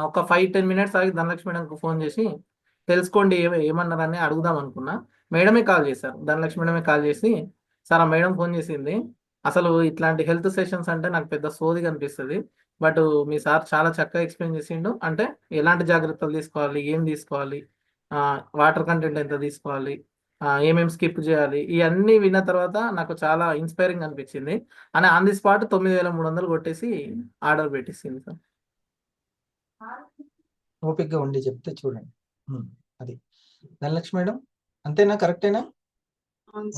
ఒక 5-10 మినిట్స్ ఆగి ధనలక్ష్మి మేడంకు ఫోన్ చేసి తెలుసుకోండి ఏమన్నారని అడుగుదాం అనుకున్నా. మేడమే కాల్ చేశారు, ధనలక్ష్మి మేడమే కాల్ చేసి, సార్ ఆ మేడం ఫోన్ చేసింది, అసలు ఇట్లాంటి హెల్త్ సెషన్స్ అంటే నాకు పెద్ద సోది కనిపిస్తుంది, బట్ మీ సార్ చాలా చక్కగా ఎక్స్ప్లెయిన్ చేసిండు, అంటే ఎలాంటి జాగ్రత్తలు తీసుకోవాలి, ఏం తీసుకోవాలి, వాటర్ కంటెంట్ ఎంత తీసుకోవాలి, ఏమేమి స్కిప్ చేయాలి, ఇవన్నీ విన్న తర్వాత నాకు చాలా ఇన్స్పైరింగ్ అనిపించింది అని ఆన్ ది స్పాట్ 9,300 కొట్టేసి ఆర్డర్ పెట్టేసింది సార్. ఓపిక్గా ఉండి చెప్తే చూడండి. అది ధనలక్ష్మి మేడం, అంతేనా? కరెక్టేనా?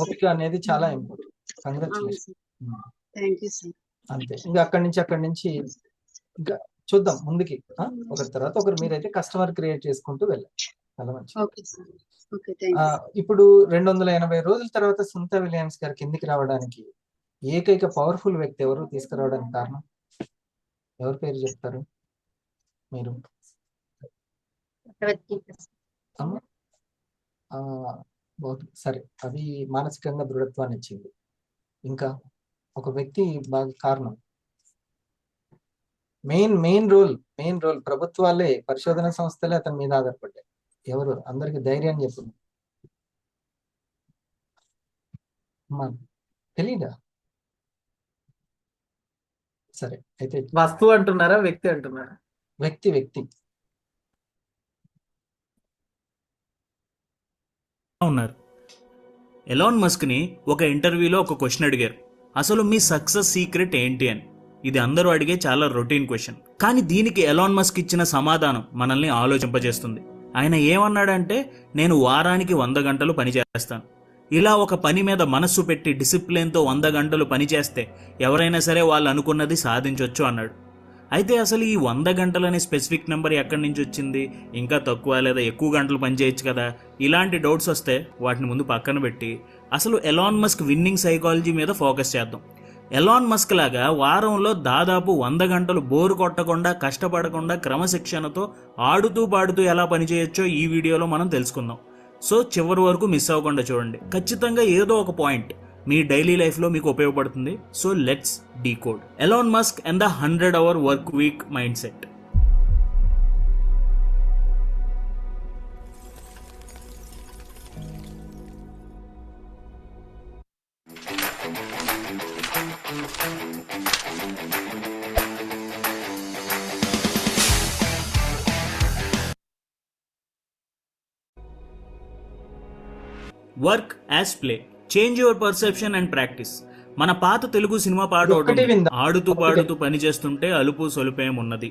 ఓపిక అనేది చాలా important. Congratulation. Thank you sir. అంతే, ఇంకా అక్కడి నుంచి ఇంకా చూద్దాం ముందుకి, ఒకరి తర్వాత ఒకరు మీరైతే కస్టమర్ క్రియేట్ చేసుకుంటూ వెళ్ళండి. చాలా మంచిది. Okay sir. Okay, thank you. ఇప్పుడు 280 రోజుల తర్వాత సునీత విలియమ్స్ గారు కిందికి రావడానికి ఏకైక పవర్ఫుల్ వ్యక్తి ఎవరు తీసుకురావడానికి కారణం? ఎవరి పేరు చెప్తారు మీరు? సరే, అది మానసికంగా దృఢత్వాన్ని ఇచ్చింది. ఇంకా ఒక వ్యక్తి బాగా కారణం, మెయిన్ రోల్ ప్రభుత్వాలే, పరిశోధన సంస్థలే అతని మీద ఆధారపడ్డాయి. ఎవరు? అందరికి ధైర్యాన్ని చెప్పు. తెలీదా? సరే, అయితే వస్తువు అంటున్నారా, వ్యక్తి అంటున్నారా? వ్యక్తి ఉన్నారు. ఎలాన్ మస్క్ ని ఒక ఇంటర్వ్యూలో ఒక క్వశ్చన్ అడిగారు, అసలు మీ సక్సెస్ సీక్రెట్ ఏంటి అని. ఇది అందరూ అడిగే చాలా రొటీన్ క్వశ్చన్, కానీ దీనికి ఎలాన్ మస్క్ ఇచ్చిన సమాధానం మనల్ని ఆలోచింపజేస్తుంది. ఆయన ఏమన్నాడంటే, నేను వారానికి 100 గంటలు పని చేస్తాను. ఇలా ఒక పని మీద మనస్సు పెట్టి డిసిప్లిన్తో 100 గంటలు పని చేస్తే ఎవరైనా సరే వాళ్ళు అనుకున్నది సాధించవచ్చు అన్నాడు. అయితే అసలు ఈ 100 గంటలనే స్పెసిఫిక్ నెంబర్ ఎక్కడి నుంచి వచ్చింది? ఇంకా తక్కువ లేదా ఎక్కువ గంటలు పని చేయొచ్చు కదా? ఇలాంటి డౌట్స్ వస్తే వాటిని ముందు పక్కన పెట్టి అసలు ఎలాన్ మస్క్ విన్నింగ్ సైకాలజీ మీద ఫోకస్ చేద్దాం. ఎలాన్ మస్క్ లాగా వారంలో దాదాపు 100 గంటలు బోరు కొట్టకుండా, కష్టపడకుండా, క్రమశిక్షణతో ఆడుతూ పాడుతూ ఎలా పనిచేయొచ్చో ఈ వీడియోలో మనం తెలుసుకుందాం. సో చివరి వరకు మిస్ అవ్వకుండా చూడండి. ఖచ్చితంగా ఏదో ఒక పాయింట్ మీ డైలీ లైఫ్లో మీకు ఉపయోగపడుతుంది. So let's decode Elon Musk and the 100-hour work week mind set. Work as play, change your perception and practice. మన పాత తెలుగు సినిమా పాట ఒకటి ఒక్కటి ఉంది, విందాం. ఆడుతూ ఒక్కటి పాడుతూ పని చేస్తుంటే అలుపు సొలుపేం ఉన్నది.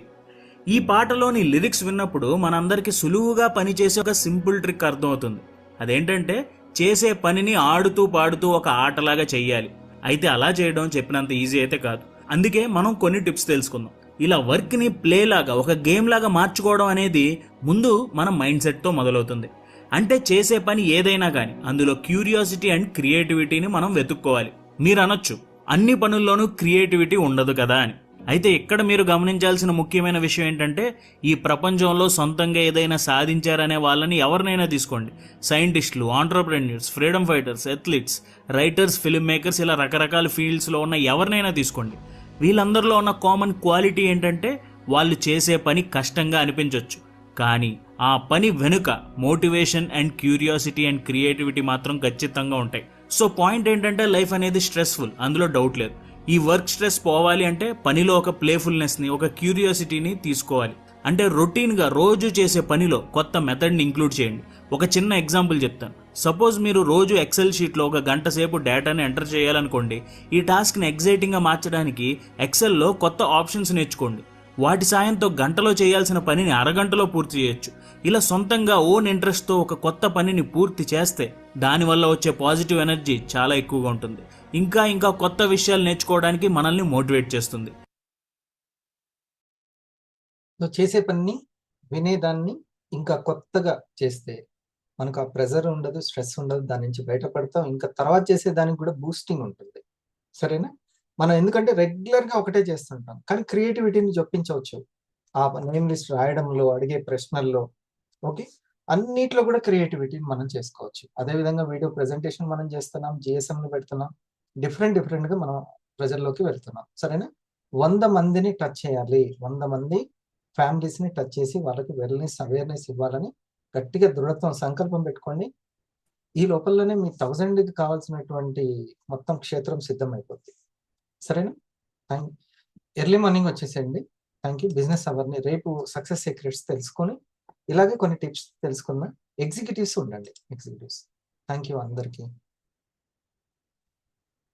ఈ పాటలోని లిరిక్స్ విన్నప్పుడు మనందరికి సులువుగా పనిచేసే ఒక సింపుల్ ట్రిక్ అర్థమవుతుంది. అదేంటంటే చేసే పనిని ఆడుతూ పాడుతూ ఒక ఆటలాగా చెయ్యాలి. అయితే అలా చేయడం చెప్పినంత ఈజీ అయితే కాదు. అందుకే మనం కొన్ని టిప్స్ తెలుసుకుందాం. ఇలా వర్క్ని ప్లే లాగా, ఒక గేమ్ లాగా మార్చుకోవడం అనేది ముందు మన మైండ్ సెట్తో మొదలవుతుంది. అంటే చేసే పని ఏదైనా కానీ అందులో క్యూరియాసిటీ అండ్ క్రియేటివిటీని మనం వెతుక్కోవాలి. మీరు అనొచ్చు, అన్ని పనుల్లోనూ క్రియేటివిటీ ఉండదు కదా అని. అయితే ఇక్కడ మీరు గమనించాల్సిన ముఖ్యమైన విషయం ఏంటంటే, ఈ ప్రపంచంలో సొంతంగా ఏదైనా సాధించారనే వాళ్ళని ఎవరినైనా తీసుకోండి. సైంటిస్టులు, entrepreneurs, freedom fighters, athletes, writers, film makers, ఇలా రకరకాల ఫీల్డ్స్లో ఉన్న ఎవరినైనా తీసుకోండి. వీళ్ళందరిలో ఉన్న కామన్ క్వాలిటీ ఏంటంటే వాళ్ళు చేసే పని కష్టంగా అనిపించవచ్చు, కానీ ఆ పని వెనుక motivation and curiosity and creativity మాత్రం ఖచ్చితంగా ఉంటాయి. సో పాయింట్ ఏంటంటే లైఫ్ అనేది స్ట్రెస్ఫుల్, అందులో డౌట్ లేదు. ఈ వర్క్ స్ట్రెస్ పోవాలి అంటే పనిలో ఒక ప్లేఫుల్నెస్ని, ఒక క్యూరియాసిటీని తీసుకోవాలి. అంటే రొటీన్గా రోజు చేసే పనిలో కొత్త మెథడ్ని ఇంక్లూడ్ చేయండి. ఒక చిన్న ఎగ్జాంపుల్ చెప్తాను. సపోజ్ మీరు రోజు ఎక్సెల్ షీట్లో ఒక గంట సేపు డేటాని ఎంటర్ చేయాలనుకోండి. ఈ టాస్క్ని ఎగ్జైటింగ్గా మార్చడానికి ఎక్సెల్లో కొత్త ఆప్షన్స్ నేర్చుకోండి. వాటి సాయంతో గంటలో చేయాల్సిన పనిని అరగంటలో పూర్తి చేయొచ్చు. ఇలా సొంతంగా ఓన్ ఇంట్రెస్ట్తో ఒక కొత్త పనిని పూర్తి చేస్తే దానివల్ల వచ్చే పాజిటివ్ ఎనర్జీ చాలా ఎక్కువగా ఉంటుంది. ఇంకా కొత్త విషయాలు నేర్చుకోవడానికి మనల్ని మోటివేట్ చేస్తుంది. సో చేసే పనిని, వినేదాన్ని ఇంకా కొత్తగా చేస్తే మనకు ఆ ప్రెజర్ ఉండదు, స్ట్రెస్ ఉండదు, దాని నుంచి బయటపడతాం. ఇంకా తర్వాత చేసే దానికి కూడా బూస్టింగ్ ఉంటుంది. సరేనా? మనం ఎందుకంటే రెగ్యులర్గా ఒకటే చేస్తుంటాం, కానీ క్రియేటివిటీని జొప్పించవచ్చు. ఆ నేమ్ లిస్ట్ రాయడంలో, అడిగే ప్రశ్నల్లో, ఓకే, అన్నిట్లో కూడా క్రియేటివిటీని మనం చేసుకోవచ్చు. అదేవిధంగా వీడియో ప్రెజెంటేషన్ మనం చేస్తున్నాం, జిఎస్ఎంని పెడుతున్నాం, డిఫరెంట్గా మనం ప్రజల్లోకి వెళ్తున్నాం. సరేనా? 100 మందిని టచ్ చేయాలి, 100 మంది ఫ్యామిలీస్ని టచ్ చేసి వాళ్ళకి వెల్నెస్ అవేర్నెస్ ఇవ్వాలని గట్టిగా దృఢత్వం సంకల్పం పెట్టుకోండి. ఈ లోపలనే మీ 1000కి కావాల్సినటువంటి మొత్తం క్షేత్రం సిద్ధమైపోద్ది. సరేనా? ఎర్లీ మార్నింగ్ వచ్చేసేయండి. Thank you. బిజినెస్ అవర్ని రేపు సక్సెస్ సీక్రెట్స్ తెలుసుకొని ఇలాగే కొన్ని టిప్స్ తెలుసుకుందాం. ఎగ్జిక్యూటివ్స్ ఉండండి, ఎగ్జిక్యూటివ్స్. థ్యాంక్ యూ అందరికీ.